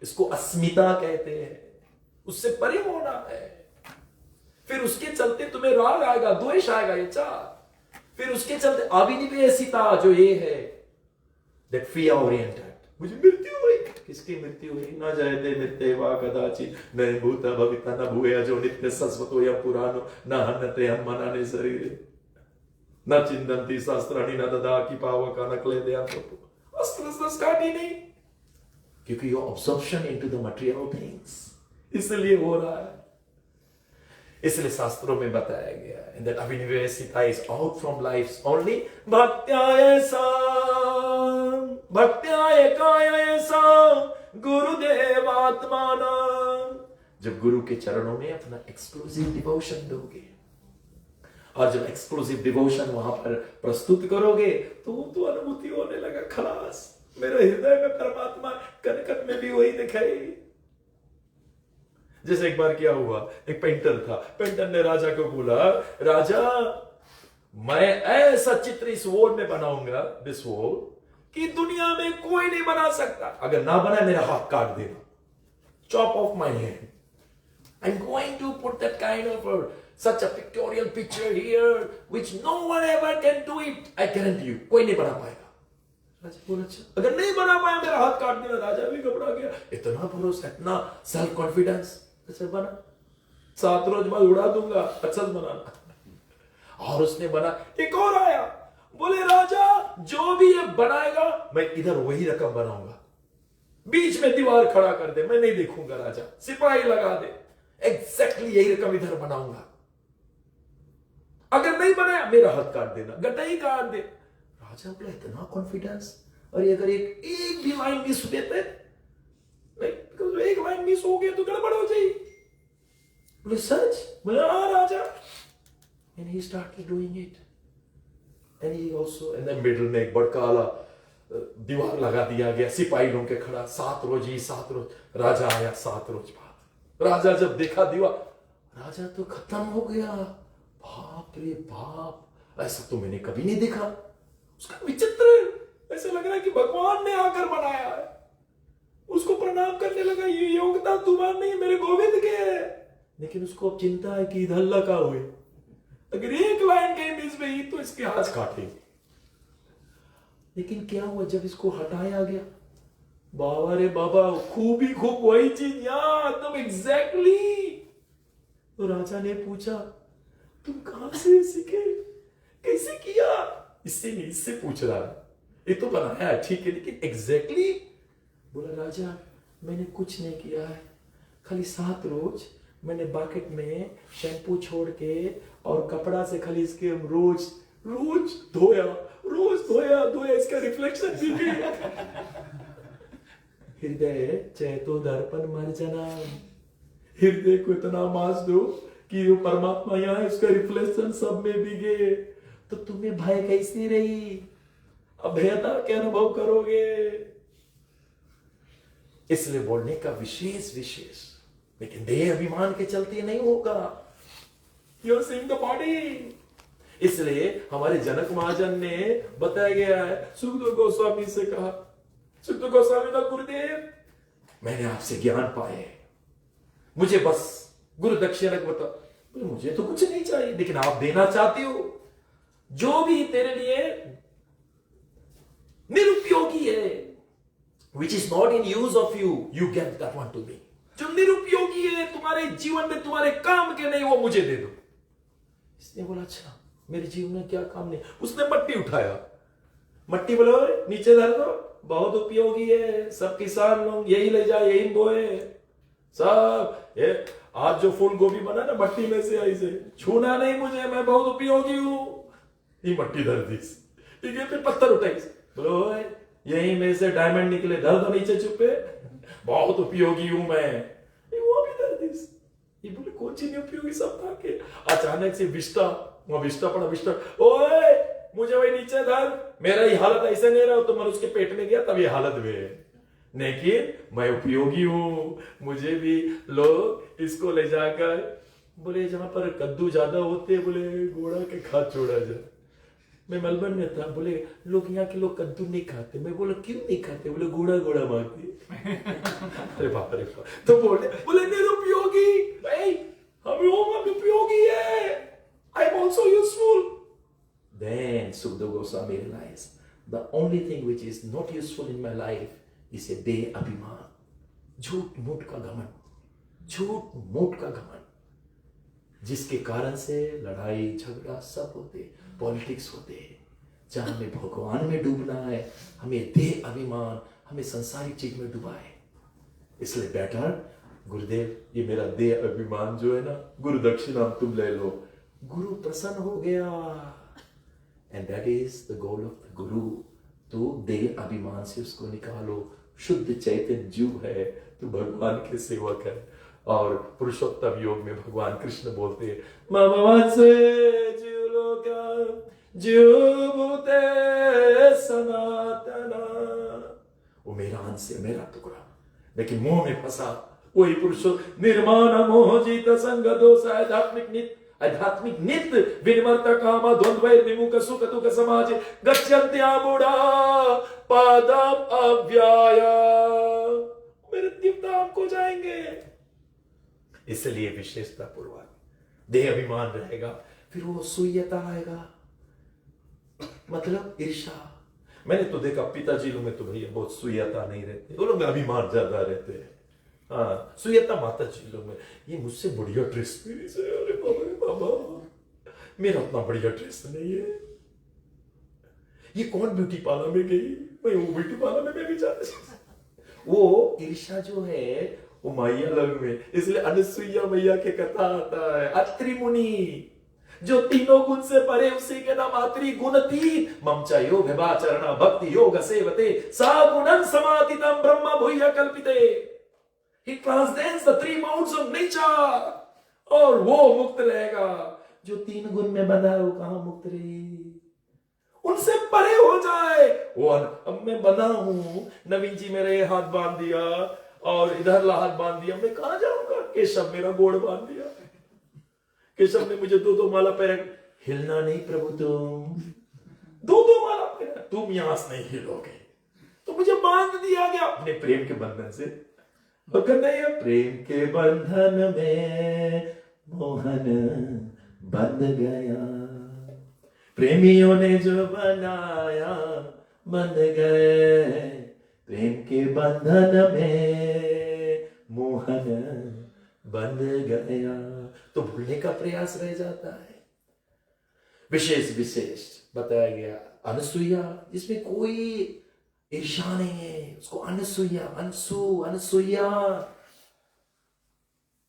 S1: इसको अस्मिता कहते हैं. उससे परे होना है. फिर उसके चलते तुम्हें राग आएगा, द्वेष आएगा, ये चाह. फिर उसके चलते अभिनिवेशिता जो ये है, दैट फियर ओरिएंटेड. मुझे मृत्यु हुई. किसकी मृत्यु हुई? न जयते मृत्येवा कदाचित न भूता भविता न भूया जो नित्य शाश्वतो या पुराणो न हन्नते हनुमाने शरीरे न चिंतन्ति शास्त्राणि न ददा की पावका न क्लेदयांतो. अस्त्र संस्कारी नहीं, क्योंकि your absorption into the material things, इसलिए हो रहा है. इसलिए शास्त्रों में बताया गया है that अभिनिवेशिता is out from life only भक्त्या एकायसा गुरुदेवात्माना. जब गुरु के चरणों में अपना एक्सक्लूसिव डिवोशन दोगे और जब एक्सक्लूसिव डिवोशन वहां पर प्रस्तुत करोगे तो अनुभूति होने लगा. खलास, मेरे हृदय में परमात्मा कनकट में भी वही दिखाई. जैसे एक बार क्या हुआ, एक पेंटर था. पेंटर ने राजा को बोला, राजा मैं ऐसा चित्र इस वॉल में बनाऊंगा, दिस वॉल, कि दुनिया में कोई नहीं बना सकता. अगर ना बना मेरा हाथ काट देना, chop off my hand. I am going to put that kind of such a pictorial picture here which no one ever can do it. I guarantee you, कोई नहीं बना पाएगा. राजा बोला, अच्छा अगर नहीं बना पाया मेरा हाथ काट देना. राजा भी घबरा गया. इतना भरोसा, इतना सेल्फ कॉन्फिडेंस. अच्छा बना, 7 रोज बाद उड़ा दूंगा, अच्छा बनाना. और उसने बना. एक और आया, बोले राजा जो भी ये बनाएगा मैं इधर वही रकम बनाऊंगा, बीच में दीवार खड़ा कर दे, मैं नहीं देखूंगा. राजा सिपाही लगा दे, एग्जैक्टली यही रकम इधर बनाऊंगा. अगर नहीं बनाया मेरा हाथ काट देना, गड्ढा ही काट दे. राजा बोला, इतना कॉन्फिडेंस. और अगर एक भी लाइन मिस देते, एक लाइन मिस हो गया तो गड़बड़ हो जाएगी. बोले सच? बोले हाँ राजा. And he started doing it. And he also in the middle में एक बड़का वाला दीवार लगा दिया गया, सिपाही लोग के खड़ा. 7 रोज ही 7 रोज. राजा आया 7 रोज बाद. राजा जब देखा दीवार, राजा तो खत्म हो गया. बाप रे बाप, ऐसा तो मैंने कभी नहीं देखा. उसका विचित्र, ऐसा लग रहा है कि भगवान ने आकर बनाया है. उसको प्रणाम करने लगा. ये योग्यता तुम्हारी नहीं, मेरे गोविंद के है. लेकिन उसको अब चिंता है कि इधर लगा हुए, अगर एक लाइन कहीं मिस गई तो इसके हाथ काटेंगे. लेकिन क्या हुआ जब इसको हटाया गया, बाबा रे बाबा, खूब ही खूब वही चीज यार एकदम एग्जैक्टली. तो राजा ने पूछा, तुम कहां से सीखे, कैसे किया? इससे नहीं, इससे पूछ रहा है. ये तो बनाया ठीक है, लेकिन एग्जैक्टली. बोला राजा मैंने कुछ नहीं किया है, खाली 7 रोज मैंने बकेट में शैम्पू छोड़ के और कपड़ा से खाली इसके रोज धोया, इसका रिफ्लेक्शन भी किया. हृदय चैतो दर्पण मर्जना. हृदय को इतना मास दो कि वो परमात्मा यहाँ है, उसका रिफ्लेक्शन सब में बिगे. तो तुम्हें भय कैसी रही, अभयता के अनुभव करोगे. इसलिए बोलने का विशेष लेकिन देह अभिमान के चलते नहीं होगा। You are seeing the body. इसलिए हमारे जनक महाजन ने बताया गया है, सुखदेव गोस्वामी से कहा, सुखदेव गोस्वामी का गुरुदेव मैंने आपसे ज्ञान पाए, मुझे बस गुरु दक्षिणा बता। बोले मुझे तो कुछ नहीं चाहिए, लेकिन आप देना चाहते हो, जो भी तेरे लिए निरुपयोगी है, which is not in use of you, you get that one to me. जो निरुपयोगी है, तुम्हारे जीवन में तुम्हारे काम के नहीं, वो मुझे दे दो। इसने बोला अच्छा मेरे जीवन में क्या काम नहीं। उसने मट्टी उठाया, मट्टी बोलो नीचे धर दो, बहुत उपयोगी है, सब किसान लोग यही ले जाए, यही बोए सब। आज जो फूल गोभी बना ना मट्टी में से ऐसे छूना नहीं मुझे, मैं बहुत उपयोगी हूं। ये मट्टी धर दी, ठीक है, फिर पत्थर उठाई, बोलो यही में से डायमंड निकले, धर दो नीचे चुपे, बहुत उपयोगी हूं मैं। वो भी धर दी। ये बोले कौन सी नहीं उपयोगी, सब खा के। अचानक से विष्टा, वहां विष्टा पड़ा, विष्टा ओए मुझे वही नीचे धर, मेरा ये हालत ऐसे नहीं रहा तो मैं उसके पेट में गया तब ये हालत हुई है, लेकिन मैं उपयोगी हूं, मुझे भी लोग इसको ले जाकर, बोले जहां पर कद्दू ज्यादा होते बोले घोड़ा के खा छोड़ा जाए। मैं मेलबर्न में था, बोले लोग यहाँ के लोग कद्दू नहीं खाते। मैं बोला क्यों नहीं खाते? बोले घोड़ा घोड़ा मांगते। अरे बाप रे बाप। तो बोले निरुपयोगी, हम उपयोगी है, I am also useful. Then Sukadeva Goswami realized the only thing which is not useful in my life is a day abhiman, झूठ मूठ का घमंड, झूठ मूठ का घमंड, जिसके कारण से लड़ाई झगड़ा सब होते, पॉलिटिक्स होते। जहां हमें भगवान में डूबना है, हमें देह अभिमान, हमें संसारिक चीज में डुबाए। इसलिए बेटर गुरुदेव ये मेरा देह अभिमान जो है ना, गुरु दक्षिणा तुम ले लो। गुरु प्रसन्न हो गया, and that is the goal of the guru। तो देह अभिमान से उसको निकालो, शुद्ध चैतन्य जीव है तो भगवान के सेवक है। और पुरुषोत्तम योग में भगवान कृष्ण बोलते हैं मम से जीव भूते सनातना, वो मेरा अंश है, मेरा टुकड़ा, लेकिन मोह में फंसा। वही पुरुषो निर्माण मोह जीत संग दोष आध्यात्मिक नित्य विनिवर्त काम द्वंद्व विमुख सुख दुख समाज गच्छन्त्या बुढ़ा पादम अव्याय, मेरे दिव्यधाम को जाएंगे। इसलिए विशेषता पूर्वक देह अभिमान रहेगा, फिर वो सुयता आएगा, मतलब ईर्षा। मैंने तो देखा पिताजी लोग में तो भैया बहुत सुयता नहीं रहते, वो लोग में अभिमान ज्यादा रहते हैं। हाँ सुयता माता जी लोग में, ये मुझसे बढ़िया ड्रेस पहनी से, अरे बाबा मेरा उतना बढ़िया ड्रेस नहीं है, ये कौन ब्यूटी पार्लर में गई, मैं वो ब्यूटी पार्लर में मैं भी जाता। वो ईर्षा जो है वो मैया लोग में, इसलिए अनुसुईया मैया के कथा आता है, अत्रि मुनि जो तीनों गुण से परे, उसी के नाम अत्रि गुणतीत। ममचा योग व्यभाचरण भक्ति योग सेवते सा गुणं समातीतं ब्रह्म भूय कल्पिते। He transcends the three modes of nature, और वो मुक्त रहेगा। जो तीन गुण में बंधा है वो कहां मुक्त रहे, उनसे परे हो जाए। वो अब मैं बंधा हूं, नवीन जी मेरे ये हाथ बांध दिया और इधर हाथ बांध दिया, मैं कहां जाऊंगा? केशव मेरा गोड़ बांध दिया, केशव ने मुझे दो माला पहना, हिलना नहीं प्रभु तुम, दो माला पहना, तुम यहां से नहीं हिलोगे, तो मुझे बांध दिया गया अपने प्रेम के बंधन से। प्रेम के बंधन में मोहन बंध गया, प्रेमियों ने जो बनाया बंध गए, प्रेम के बंधन में मोहन बंध गया। तो भूलने का प्रयास रह जाता है। विशेष बताया गया अनुसुईया, जिसमें कोई ईर्षा नहीं है, उसको अनुसुईया।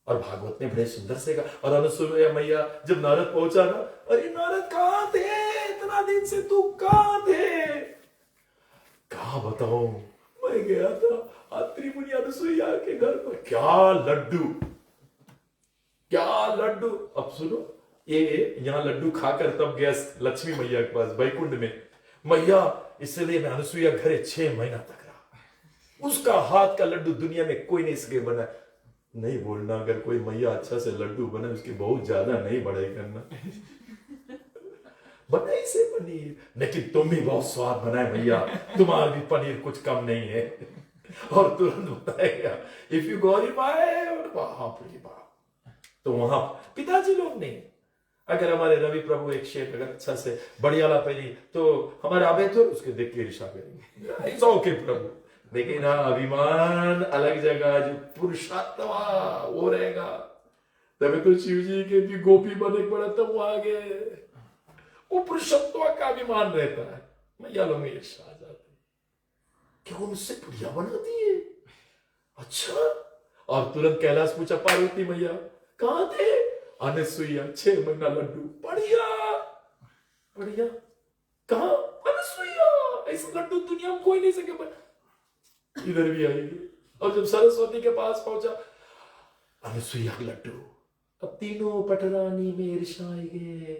S1: और भागवत ने बड़े सुंदर से कहा। और अनुसुईया मैया जब नारद पहुंचा ना, अरे नारद कहां थे, इतना दिन से तू कहां थे? कहा बताऊं, मैं गया था अत्रि मुनि अनुसुईया के घर पर, क्या लड्डू। अब सुनो, ये यहाँ लड्डू खाकर तब गया लक्ष्मी मैया के पास वैकुंठ में, मैया इसलिए मैं अनुसुईया घरे 6 महीना तक रहा, उसका हाथ का लड्डू दुनिया में कोई नहीं सके बना। नहीं बोलना, अगर कोई मैया अच्छा से लड्डू बने उसके बहुत ज्यादा नहीं बड़े करना। बनाई से पनीर, लेकिन तुम भी बहुत स्वाद बनाए भैया, तुम्हारा भी पनीर कुछ कम नहीं है। और तुरंत बताएगा इफ यू गॉरिफाई, बाप रे बाप। तो वहां पिताजी लोग नहीं, अगर हमारे रवि प्रभु एक शेप अगर अच्छा से बढ़िया ला पहनी तो हमारे आबे तो उसके देख के ईर्षा करेंगे, इट्स ओके प्रभु। लेकिन हाँ, अभिमान अलग जगह, जो पुरुषात्मा वो रहेगा। तभी तो शिव जी के भी गोपी बने पड़ा तब वो आगे वो पुरुषत्व का अभिमान रहता है। मैया लोग में ईर्षा आ जाती है कि वो मुझसे बढ़िया बनाती है, अच्छा। और तुरंत कैलाश पूछा, पार्वती मैया कहां थे? अनसुईया 6 महीना लड्डू, बढ़िया बढ़िया। कहा? अनसुईया, ऐसे लड्डू दुनिया में कोई नहीं सके बना। इधर भी आएगी। और जब सरस्वती के पास पहुंचा, अनसुईया लड्डू, अब तीनों पटरानी में ईर्षाएंगे।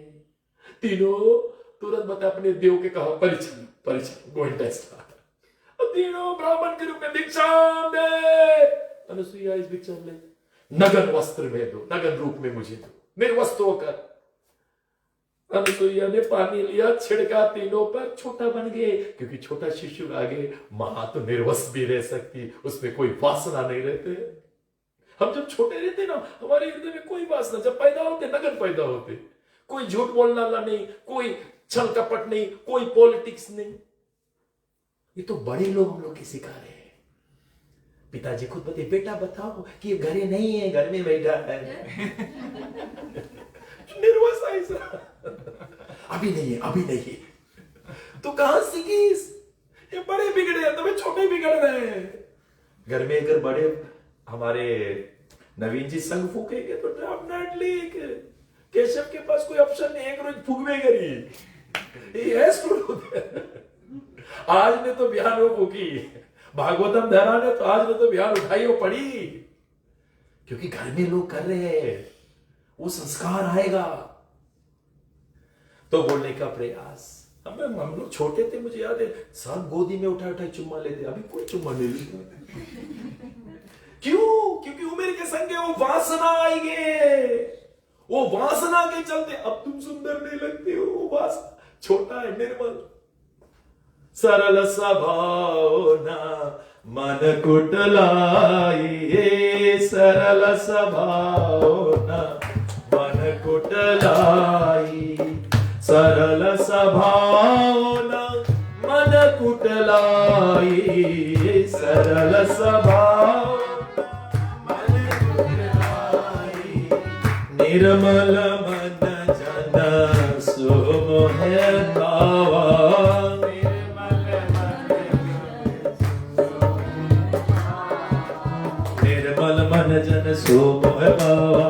S1: तीनों तुरंत बता अपने देव के कहा, परिचय परिचय गो इन टेस्ट। तीनों ब्राह्मण के रूप में भिक्षा दे। अनसुईया इस भिक्षा ले, नगन वस्त्र में दो, नगन रूप में मुझे दो, निर्वस्त्र होकर। अनसुईया ने पानी लिया, छिड़का तीनों पर, छोटा बन गए, क्योंकि छोटा शिशु आगे मां तो निर्वस्त्र भी रह सकती, उसमें कोई वासना नहीं रहते। हम जब छोटे रहते ना, हमारे हृदय में कोई वासना, जब पैदा होते नगन पैदा होते, कोई झूठ बोलना नहीं, कोई छल कपट नहीं, कोई पॉलिटिक्स नहीं। ये तो बड़े लोग हम लोग की सिखा रहे हैं। पिताजी खुद बताइए, बेटा बताओ कि घर नहीं है, घर में बैठा है। निर्वस ऐसा, अभी नहीं है, अभी नहीं है। तो कहां सीखी? ये बड़े बिगड़े हैं, तुम्हें छोटे बिगड़ रहे हैं। घर में अगर बड़े हमारे नवीन जी संग फूकेंगे तो डेफिनेटली केशव के पास कोई ऑप्शन नहीं है, एक रोज फूकवे करी। आज ने तो बिहान वो फूकी, भागवतम धरा ने तो आज ने तो बिहान उठाई वो पड़ी, क्योंकि घर में लोग कर रहे हैं, वो संस्कार आएगा। तो बोलने का प्रयास, हम लोग छोटे थे, मुझे याद है सब गोदी में उठा उठा चुम्मा लेते, अभी कोई चुम्मा नहीं लेता। क्यों? क्योंकि उम्र के संग वो वासना आएगी, वो वासना के चलते अब तुम सुंदर नहीं लगते हो, वो वासना छोटा है, निर्मल सरल स्वभाव ना मन कुटलाई, सरल स्वभाव ना मन कुटलाई, सरल स्वभाव ना मन कुटलाई, सरल स्वभाव मन कुटलाई, निर्मल मन जन सुमोह गावा, निर्मल मन जन सुमोह गावा,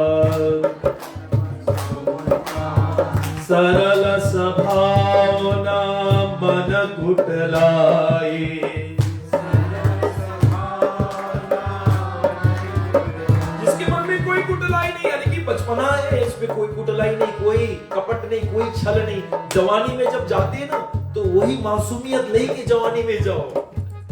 S1: सरल स्वभाव ना मन कुटलाई। जिसके मन में कोई कुटलाई नहीं, यानी कि बचपना है, इसमें कोई कुटलाई नहीं, कोई कपट नहीं, कोई छल नहीं। जवानी में जब जाते हैं ना, तो वही मासूमियत लेके जवानी में जाओ,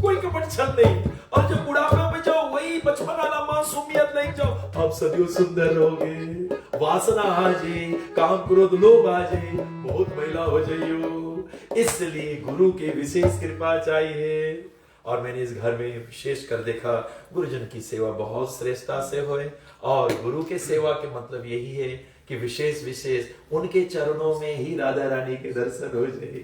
S1: कोई कपट छल नहीं। और जब बुढ़ापे में जाओ, वही बचपन वाला मासूमियत लेके जाओ, आप सदियों सुंदर रहोगे। वासना आ जाए, काम क्रोध लोभ आ जाए, बहुत महिला हो जाइयो। इसलिए गुरु की विशेष कृपा चाहिए। और मैंने इस घर में विशेष कर देखा, गुरुजन की सेवा बहुत श्रेष्ठता से होए। और गुरु के सेवा के मतलब यही है कि विशेष विशेष उनके चरणों में ही राधा रानी के दर्शन हो जाए,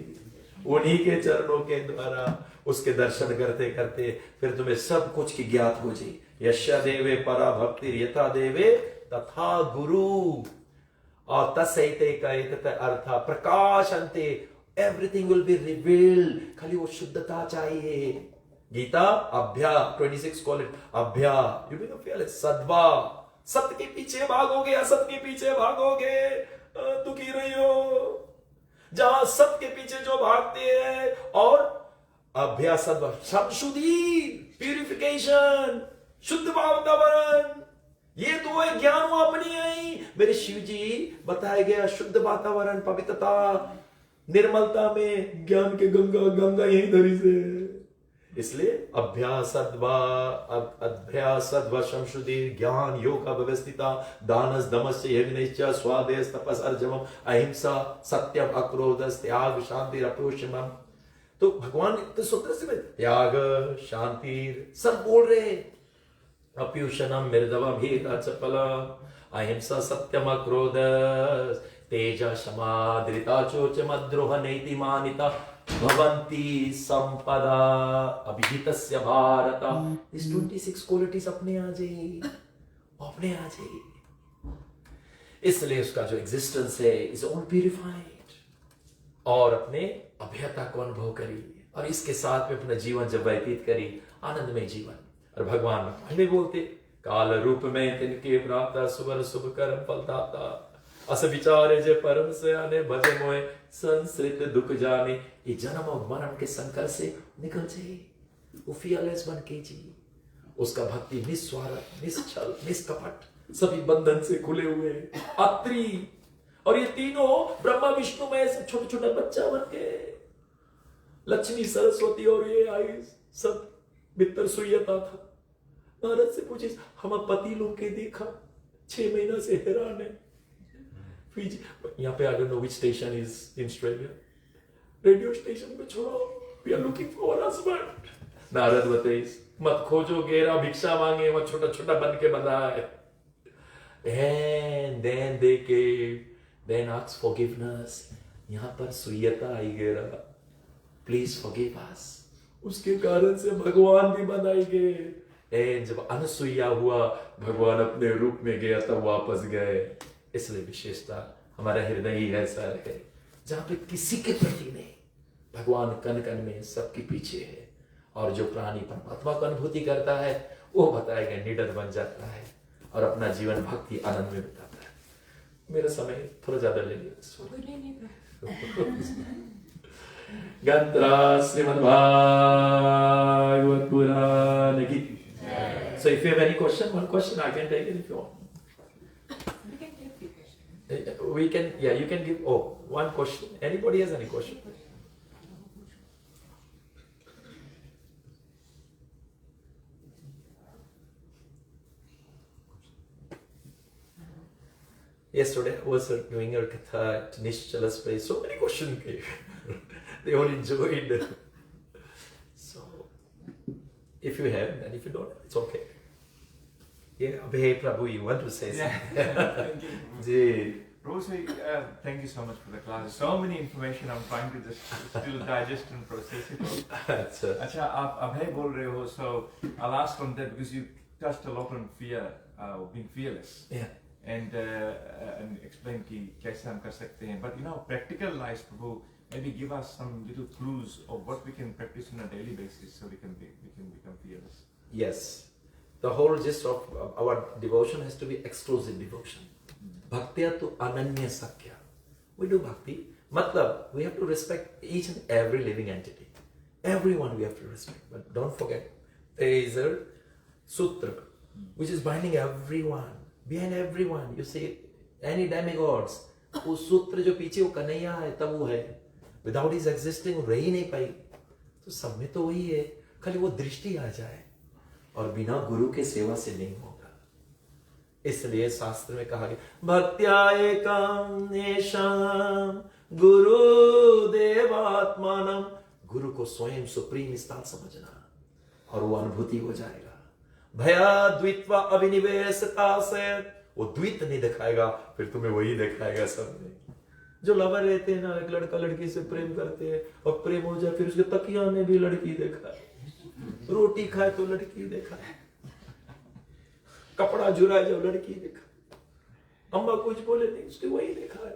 S1: उन्हीं के चरणों के द्वारा उसके दर्शन करते करते फिर तुम्हें सब कुछ की ज्ञात हो जाए। यश्या देवे परा भक्ति यथा देवे तथा गुरु, और तस्ते का अर्थ प्रकाशंते, एवरीथिंग विल बी रिवील्ड। खाली वो शुद्धता चाहिए। गीता अभ्या 26 कॉल इट अभ्या, यू डू फील सद्वा, सत्य के पीछे भागोगे, असत के पीछे भागोगे, दुखी रही हो। जहां सत्य के पीछे जो भागते हैं, और अभ्या सद्वा, शुद्धि, प्यूरिफिकेशन, शुद्ध वातावरण, ये तो है ज्ञान अपनी है। मेरे शिव जी बताया गया शुद्ध वातावरण, पवित्रता, निर्मलता में ज्ञान के गंगा, गंगा यही धरी से। इसलिए अभ्यासद्वा संश्रुति ज्ञान योग व्यवस्थिता दानस दमस यज्ञश्च स्वादेश तपस अर्जवम अहिंसा सत्यम अक्रोधस त्याग शांति अप्रोषमम। तो भगवान तो सूत्र से त्याग शांति सब बोल रहे। अप्यूषणम मृदवम भेद चपला अहिंसा सत्यम अक्रोधस तेज क्षमा धृता चोच मद्रोह नैति मानिता भवंती संपदा अभिहितस्य भारत। इस 26 क्वालिटीज अपने आ जाए। इसलिए उसका जो एग्जिस्टेंस है इज ऑल प्यूरिफाइड और अपने अभ्यता को अनुभव करी और इसके साथ में अपना जीवन जब व्यतीत करी आनंदमय जीवन। और भगवान पहले बोलते काल रूप में तिनके प्राप्त सुवर शुभ कर्म फलदाता अस विचारे जे परम से आने भजे मोए संसृत दुख जाने। ये जन्म और मरण के संकट से निकल जाए, वो फियरलेस बन के जी। उसका भक्ति निस्वार्थ निश्चल निष्कपट सभी बंधन से खुले हुए अत्रि और ये तीनों ब्रह्मा विष्णु में सब छोटे छोटे बच्चा बन के लक्ष्मी सरस्वती और ये आई सब मित्र सुयता था। नारद से पूछे हम पति लोग के देखा 6 महीना से हैरान है। यहाँ पे I don't know which station is in Australia, radio station पे छोड़ो we are looking for husband. Narad बताइए मत खोजो गेरा भिक्षा मांगे वो छोटा छोटा बन के बंधा है। And then they gave, then asked forgiveness। यहाँ पर सुयता आई गेरा प्लीज फॉरगिव अस। उसके कारण से भगवान भी बनाए गए। जब अनसुईया हुआ भगवान अपने रूप में गया तब वापस गए। इसलिए विशेषता हमारा हृदय ही ऐसा है जहां पे किसी के प्रति नहीं, भगवान कण कण में सबके पीछे है। और जो प्राणी परमात्मा को अनुभूति करता है वो बताएगा निडर बन जाता है और अपना जीवन भक्ति आनंद में बिताता है। मेरा समय थोड़ा ज्यादा ले लिया। गंत्रा श्रीमद् भागवत पुराण की। So if you have any question, one question I can take it if you want. We can, yeah, you can give, one question. Anybody has any question? Yesterday I was doing a katha at Nishchala space. So many questions came. They all enjoyed. So, if you have, and if you don't, it's okay. Yeah, Abhay Prabhu, you want to say something?
S2: Thank you.
S1: Ji.
S2: Prabhu, thank you so much for the class. So many information, I'm trying to just still digest and process it all. Acha, आप अभय बोल रहे हो, so I'll ask on that because you touched a lot on fear, being fearless.
S1: Yeah.
S2: And explain कि कैसे हम कर सकते हैं. But you know, practical life, Prabhu, maybe give us some little clues of what we can practice on a daily basis so we can become fearless.
S1: Yes. The whole gist of our devotion has to be exclusive devotion. Bhaktya to ananya sakya. We do bhakti. Matlab, we have to respect each and every living entity. Everyone we have to respect. But don't forget, there is a sutra which is binding everyone. Behind everyone, you see any demigods. उस सूत्र जो पीछे वो कन्हैया है तब वो है. Without his existing वो रह ही नहीं पाई. तो सब में तो वही है. खाली वो दृष्टि आ जाए. और बिना गुरु के सेवा से नहीं होगा. इसलिए शास्त्र में कहा गया भक्त्या एकम नेशम गुरु देवात्मानम. गुरु को स्वयं सुप्रीम स्थान समझना और वो अनुभूति हो जाएगा. भया द्वित्वा अभिनिवेशता से वो द्वित नहीं दिखाएगा, फिर तुम्हें वही दिखाएगा. सब में जो लवर रहते हैं ना, एक लड़का लड़की से प्रेम करते हैं और प्रेम हो जाए फिर उसके तकिया में भी लड़की देखा है, रोटी खाए तो लड़की देखा है, कपड़ा जुराए जब लड़की देखा, अम्मा कुछ बोले नहीं उसके वही देखा है.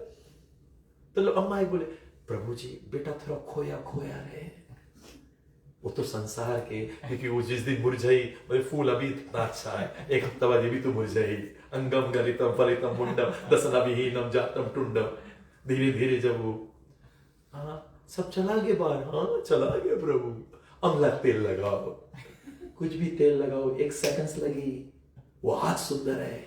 S1: तो अम्मा ही बोले प्रभु जी बेटा थोड़ा खोया खोया रहे. वो तो संसार के, क्योंकि वो जिस दिन मुरझाई वो फूल अभी इतना अच्छा है, एक हफ्ता बाद ये भी तो मुरझाई. अंगम गलितम फलितम मुंडम दसना विहीनम जातम टुंडम. धीरे धीरे जब वो सब चला गया बाहर, चला गया प्रभु. अम्ला तेल लगाओ, कुछ भी तेल लगाओ, 1 सेकंड लगी, वो आज सुंदर है.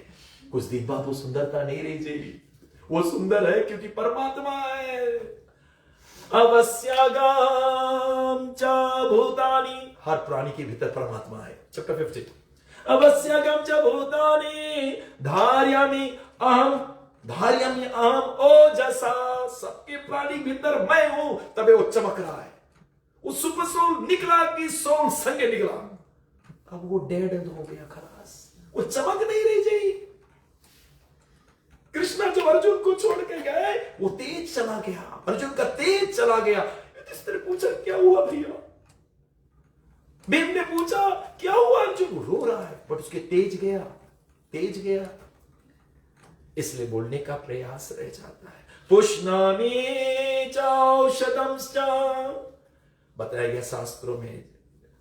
S1: कुछ दिन बाद वो सुंदरता नहीं रही जी. वो सुंदर है क्योंकि परमात्मा है. अवस्यागाम च भूतानि हर प्राणी के भीतर परमात्मा है। चैप्टर 15 अवश्यगम च भूतानि धार्यामि अहम ओजसा। सबके प्राणी भीतर मैं हूं, तबे वो चमक रहा है। वो सुपर सोल निकला कि सोल संगे निकला, अब वो डेड हो गया, खलास, वो चमक नहीं रही जी। कृष्णा जब अर्जुन को छोड़ के गए वो तेज चला गया, अर्जुन का तेज चला गया। युधिष्ठिर ने पूछा क्या हुआ भैया, भीम ने पूछा क्या हुआ अर्जुन, वो रो रहा है, बट उसके तेज गया, इसलिए बोलने का प्रयास रह जाता है। पुष्णामि चौषधम, बताया गया शास्त्रों में,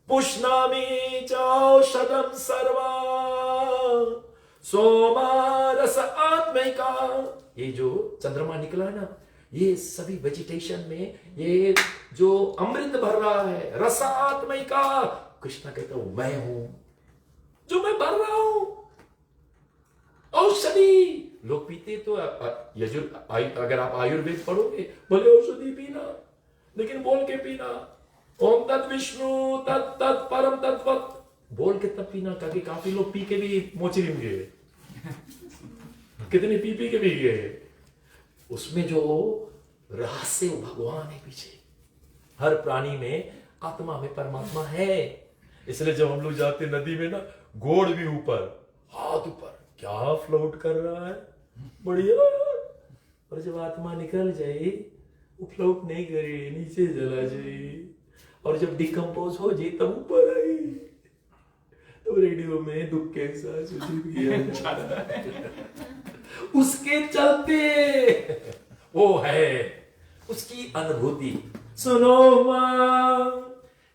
S1: पुष्णामि चौषधम सर्वा सोमा रस आत्मिका। ये जो चंद्रमा निकला ना, ये सभी वेजिटेशन में ये जो अमृत भर रहा है, रस आत्मिका। कृष्ण कहता हूं मैं हूं जो मैं भर रहा हूं। औषधि लोग पीते तो अगर आप आयुर्वेद पढ़ोगे बोले औषधि पीना, लेकिन बोल के पीना, ओम तत् विष्णु तत् परम तत्वत बोल के तब पीना, ताकि काफी लोग पी के भी मोचरी में गए, कितने पी के भी गए। उसमें जो रहस्य भगवान है पीछे, हर प्राणी में आत्मा में परमात्मा है। इसलिए जब हम लोग जाते नदी में ना, गोड़ भी ऊपर हाथ ऊपर, क्या फ्लोट कर रहा है, बढ़िया। और जब आत्मा निकल जाए वो फ्लोट नहीं करे, नीचे चला जाए, और जब डिकम्पोज हो जाए तब ऊपर आई। तो रेडियो में दुख के साथ उसके चलते वो है, उसकी अनुभूति। सुनो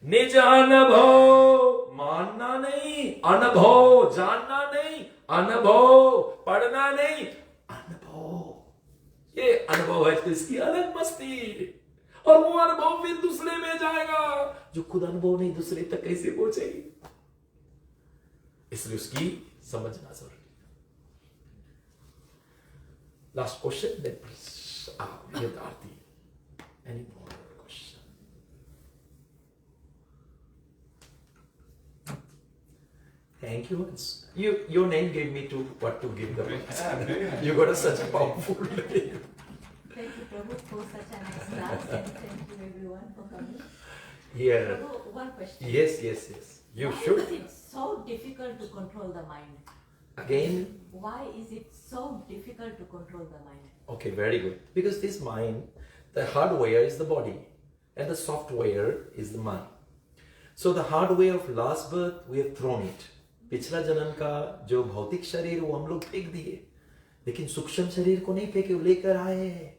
S1: निज अनुभव, मानना नहीं, अनुभव, जानना नहीं, अनुभव, पढ़ना नहीं, अनुभव। ये अनुभव है तो इसकी अलग मस्ती, और वो अनुभव फिर दूसरे में जाएगा। जो खुद अनुभव नहीं दूसरे तक कैसे पहुंचेगी, इसलिए उसकी समझना जरूरी है। Last question, then please Aarti, any more question? Thank you. Your name gave me to what to give the words. You got such a powerful name.
S3: Thank you, Prabhu, for such a nice class, and thank you everyone for coming.
S1: Yeah.
S3: Prabhu, one question.
S1: Yes. You
S3: Why
S1: should.
S3: is it so difficult to control the mind?
S1: Again.
S3: Why is it so difficult to control the mind?
S1: Okay, very good. Because this mind, the hardware is the body, and the software is the mind. So the hardware of last birth, we have thrown it. पिछला जन्म का जो भौतिक शरीर वो हम लोग फेंक दिए, लेकिन सूक्ष्म शरीर को नहीं फेंके, लेकर आए हैं।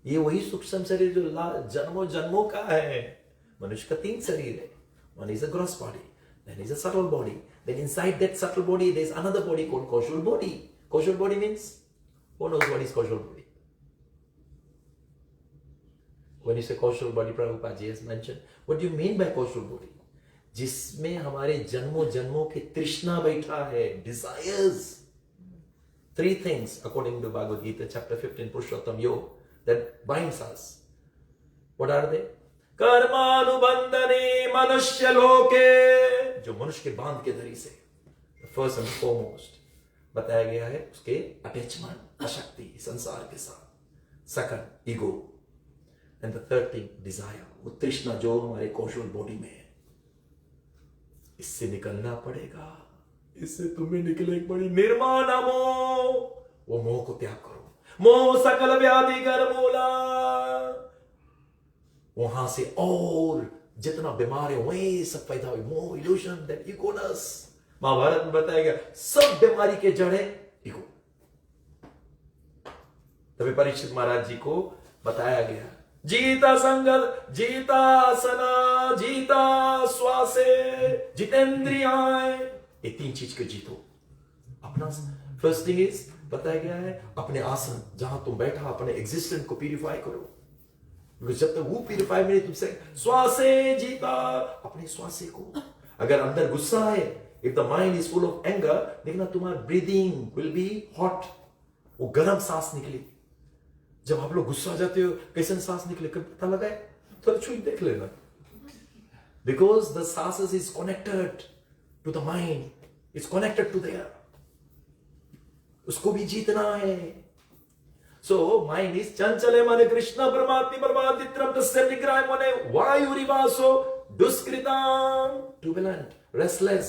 S1: ये वही सूक्ष्म शरीर जो जन्मों जन्मों का है। मनुष्य का 3 शरीर है, one is a gross body, then is a subtle body, then inside that subtle body there is another body called causal body. Causal body means, who knows what is causal body? When you say causal body, Prabhupada ji has mentioned, what do you mean by causal body? जिसमें हमारे जन्मों जन्मों के तृष्णा बैठा है, desires. 3 things according to Bhagavad Gita chapter 15 Purushottam Yoga that binds us. What are they? कर्मानुबंधने मनुष्य लोके, जो मनुष्य के बांध के धरी से, फर्स्ट एंड फॉरमोस्ट बताया गया है उसके अटैचमेंट, आसक्ति संसार के साथ, second ego, and the third thing desire, वो तृष्णा जो हमारे कौशल बॉडी में है। इससे निकलना पड़ेगा, इससे तुम्हें निकले बड़ी निर्माण मोह, वो मोह को त्याग करो। मोह सकल व्याधि कर मूला, वहां से और जितना बीमार है वही सब पैदा हुई, मोह, इल्यूजन, दैट इगोनस। महाभारत में बताया गया सब बीमारी के जड़ है ईगो। तभी परीक्षित महाराज जी को बताया गया, जीता संगत, जीता सना, जीता श्वासे, जितेंद्रियाएं, ये 3 चीज के जीतो। अपना फर्स्ट थिंग इज बताया गया है अपने आसन, जहां तुम बैठा अपने एग्जिस्टेंस को प्यूरिफाई करो, जब तक वो प्यूरिफाई में तुमसे श्वासे जीता, अपने श्वासे को। अगर अंदर गुस्सा है, if the mind is full of anger, देखना तुम्हारा ब्रीदिंग विल बी हॉट, वो गर्म सांस निकले। जब आप लोग गुस्सा आ जाते हो कैसे सांस निकले, कभी पता लगा है? थोड़ा छुई देख लेना, Because the sasas is connected to the mind. It's connected to there. उसको भी जीतना है. So mind is chanchale mane Krishna Paramatma Paramaditram tasya nigraha mane vayurivaso duskritam. Turbulent, restless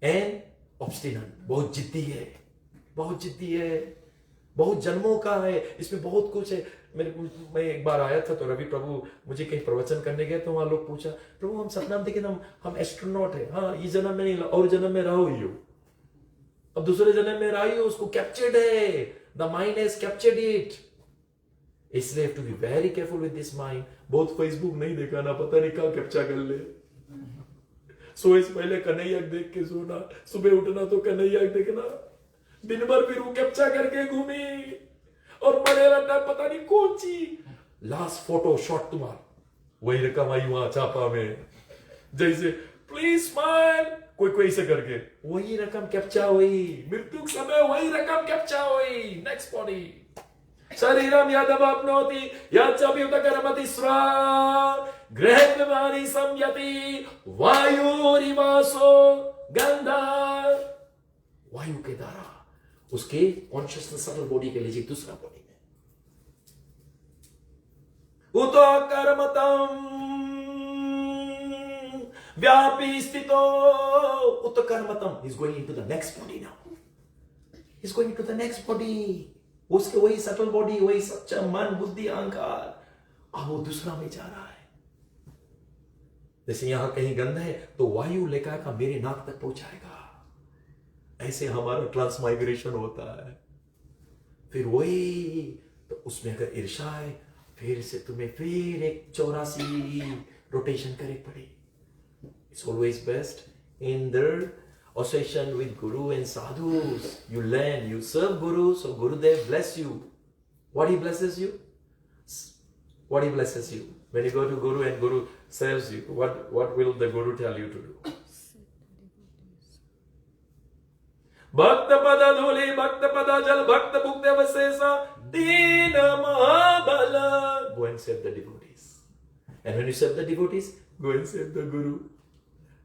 S1: and obstinate. बहुत जिद्दी है, बहुत जिद्दी है, बहुत जन्मों का है, इसमें बहुत कुछ है. मैं एक बार आया था तो रवि प्रभु मुझे कहीं प्रवचन करने गए तो वहां लोग पूछा, प्रभु हम सपना में देखे हम एस्ट्रोनॉट है. हाँ, इस जन्म में नहीं और जन्म में रहो ही हो, अब दूसरे जन्म में रही हो, उसको कैप्चर्ड है. The mind has captured it. इसलिए to be very careful with this mind. बहुत फेसबुक नहीं देखा ना, पता नहीं कहाँ कैप्चर कर ले. सोए से पहले कन्हैया देख के सोना, सुबह उठना तो कन्हैया देखना, दिन भर फिर वो कैप्चर करके घूमी और मरे रहता पता नहीं कौन सी. लास्ट फोटो शॉट तुम्हारा वही रकम आई वहां छापा में, जैसे प्लीज स्माइल कोई ऐसे करके वही रकम कैप्चर हुई. मृत्यु समय वही रकम कैप्चर हुई. नेक्स्ट बॉडी शरीरम यदवाप्नोति यच्चभ्युतकर्मति स्वा गृहत्वमानि संयति वायुरिवासो गंधा. वायु के द्वारा उसके कॉन्शियसनेस सटल बॉडी के लिए दूसरा बॉडी में. उतो कर्मतम व्यापी स्थितो उतो कर्मतम is going into the next body. Now is going into the next body. उसके वही सटल बॉडी, वही सच्चा मन बुद्धि अहंकार, अब वो दूसरा में जा रहा है. जैसे यहां कहीं गंध है तो वायु लेकर का मेरे नाक तक पहुंचाएगा. ऐसे हमारा ट्रांसमाइग्रेशन होता है. फिर वही तो उसमें अगर ईर्षा है फिर से तुम्हें फिर एक 84 रोटेशन करे पड़े. It's always best in the association with Guru and sadhus. You learn, you serve Guru, so Gurudev bless you. What he blesses you? What he blesses you? When you go to Guru and Guru serves you, what will the Guru tell you to do? Bhakta pada dhuli, bhakta pada jal, bhakta bhukta vasesa, dina mahabala. Go and serve the devotees. And when you serve the devotees, go and serve the Guru.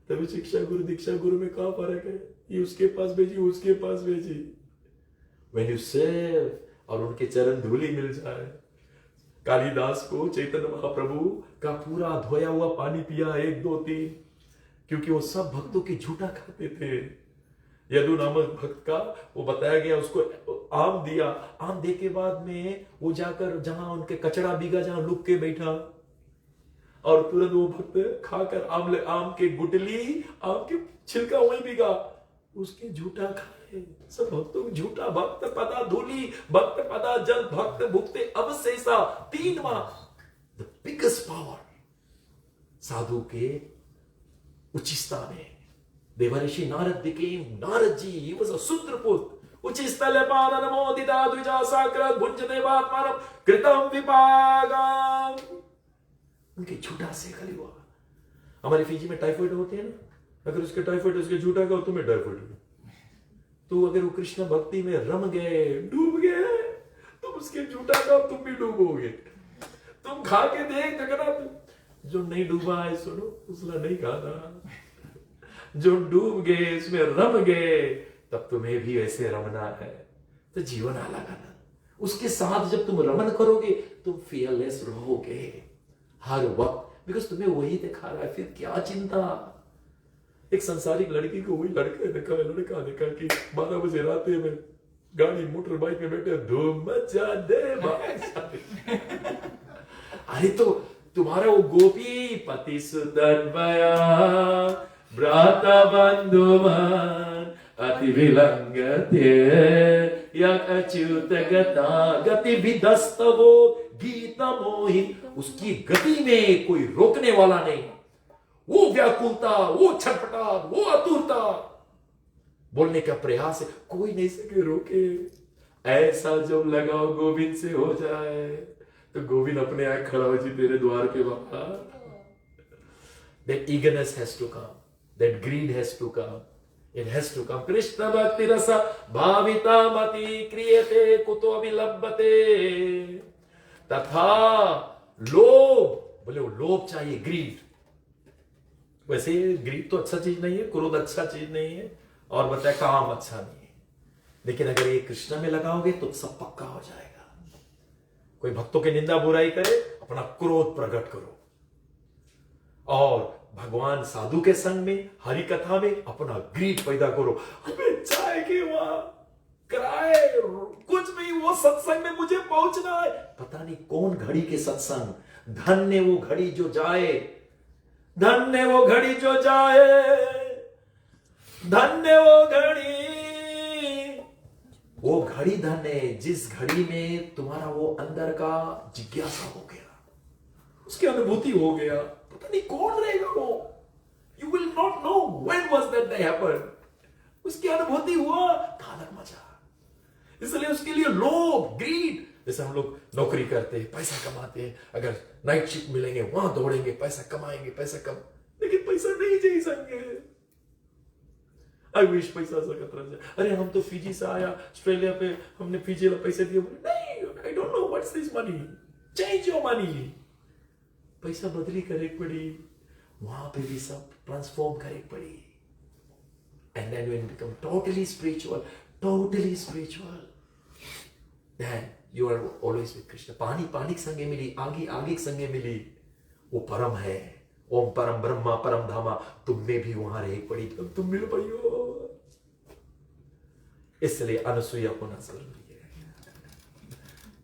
S1: तभी शिक्षा गुरु दीक्षा गुरु में कहाँ फर्क है? ये उसके पास भेजी, उसके पास भेजी. When you serve और उनके चरण धूली मिल जाए. कालिदास को चैतन्य महाप्रभु का पूरा धोया हुआ पानी पिया 1 2 3, क्योंकि वो सब भक्तों की झूठा खाते थे. यदु नामक भक्त का वो बताया गया, उसको आम दिया. आम दे के बाद में वो जाकर जहां उनके कचरा बिगा, जहां लुक के बैठा और तुरंत वो भक्त खाकर आम के गुटली, आम के छिलका वहीं बिगा, उसके झूठा खाए. सब भक्तों को झूठा. भक्त पदा धूली, भक्त पदा जल, भक्त भुक्ते अवशेषा. 3 द बिगेस्ट पावर साधु के उचिष्टा में. देवर्षि Narad became Narad ji. he was a शूद्रपुत्र. उचिष्टले पानन मोदिता Dwija साकृत भुंजते वात्मानम कृतम विपागम. उनके झूठा से खाली हुआ. हमारे फीजी में टाइफाइड होते हैं ना, अगर उसके टाइफाइड उसके झूठा का तुम्हें टाइफाइड हो, तो अगर वो कृष्ण भक्ति में रम गए, डूब गए, तो उसके झूठा का तुम भी डूबोगे. तुम खा के देख देखना. जो नहीं डूबा है सुनो, उसला नहीं खाना. जो डूब गए, इसमें रम गए, तब तुम्हें भी ऐसे रमना है. तो जीवन अलग है. उसके साथ जब तुम रमन करोगे तुम फियरलेस रहोगे हर वक्त, बिकॉज तुम्हें वही दिखा रहा है. फिर क्या चिंता. एक संसारिक लड़की को वही लड़का देखा कि 12 बजे रात में गाड़ी मोटर बाइक में बैठे धूम मचा दे. अरे तो तुम्हारा वो गोपी पति सुतन्वया भ्राता बंधुमान अति विलंगते यक अच्युत गता गति विदस्तवो गीता मोहित. उसकी गति में कोई रोकने वाला नहीं. वो व्याकुलता, वो छटपटाहट, वो आतुरता, बोलने का प्रयास है, कोई नहीं सके रोके. ऐसा जब लगाओ गोविंद से हो जाए तो गोविंद अपने आप खड़ा हो जी तेरे द्वार के बाहर. That eagerness has to come. That greed has to come. It has to come. Krishna bhakti rasa bhavita mati kriyate kuto अभिलब्धते. तथा लोभ, बोले वो लोभ चाहिए, ग्रीड. वैसे ग्रीड तो अच्छा चीज नहीं है, क्रोध अच्छा चीज नहीं है, और बताए काम अच्छा नहीं है, लेकिन अगर ये कृष्ण में लगाओगे तो सब पक्का हो जाएगा। कोई भक्तों की निंदा बुराई करे, अपना क्रोध प्रकट करो, और भगवान साधु के संग में, हरि कथा में अपना ग्रीड पैदा करो। हमें जाएंगे वहां, कराए कुछ भी, वो सत्संग में मुझे पहुंचना है। पता नहीं कौन घड़ी के सत्संग, धन्य वो घड़ी जो जाए, धन्य वो घड़ी जो जाए, धन्य वो घड़ी, वो घड़ी धन्य है जिस घड़ी में तुम्हारा वो अंदर का जिज्ञासा हो गया, उसकी अनुभूति हो गया। पता नहीं कौन रहेगा वो, you will not know when was that day happened. उसकी अनुभूति हुआ, धानक मचा। इसलिए उसके लिए लोग ग्रीड, जैसे हम लोग नौकरी करते हैं, पैसा कमाते हैं, अगर नाइट शिफ्ट मिलेंगे वहां दौड़ेंगे, पैसा कमाएंगे, पैसा कम, लेकिन पैसा नहीं चाहिए संगे। आई विश पैसा सकत रह जाए। अरे हम तो फिजी से आया, ऑस्ट्रेलिया पे हमने फिजी वाला पैसे दिए। नहीं, आई don't know what's this money, change your money. पैसा बदली करे पड़ी, वहां पे भी सब ट्रांसफॉर्म करे पड़ी। And then when become totally spiritual, then you are always with Krishna. पानी पानी के संगे मिली, आगे आगे के संगे मिली, वो परम है। ओम परम ब्रह्मा परम धामा, तुम में भी वहां रहे पड़ी, तुम मिल पड़ी हो। इसलिए अनसुईया होना जरूरी है।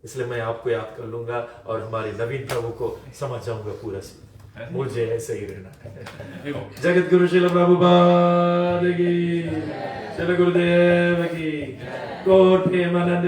S1: इसलिए मैं आपको याद कर लूंगा और हमारे नवीन प्रभु को समझ जाऊंगा पूरा से, मुझे ऐसे ही रहना है। जगत गुरु श्रील प्रभुपाद की, श्रील गुरुदेव की, कोट प्रेमानंद।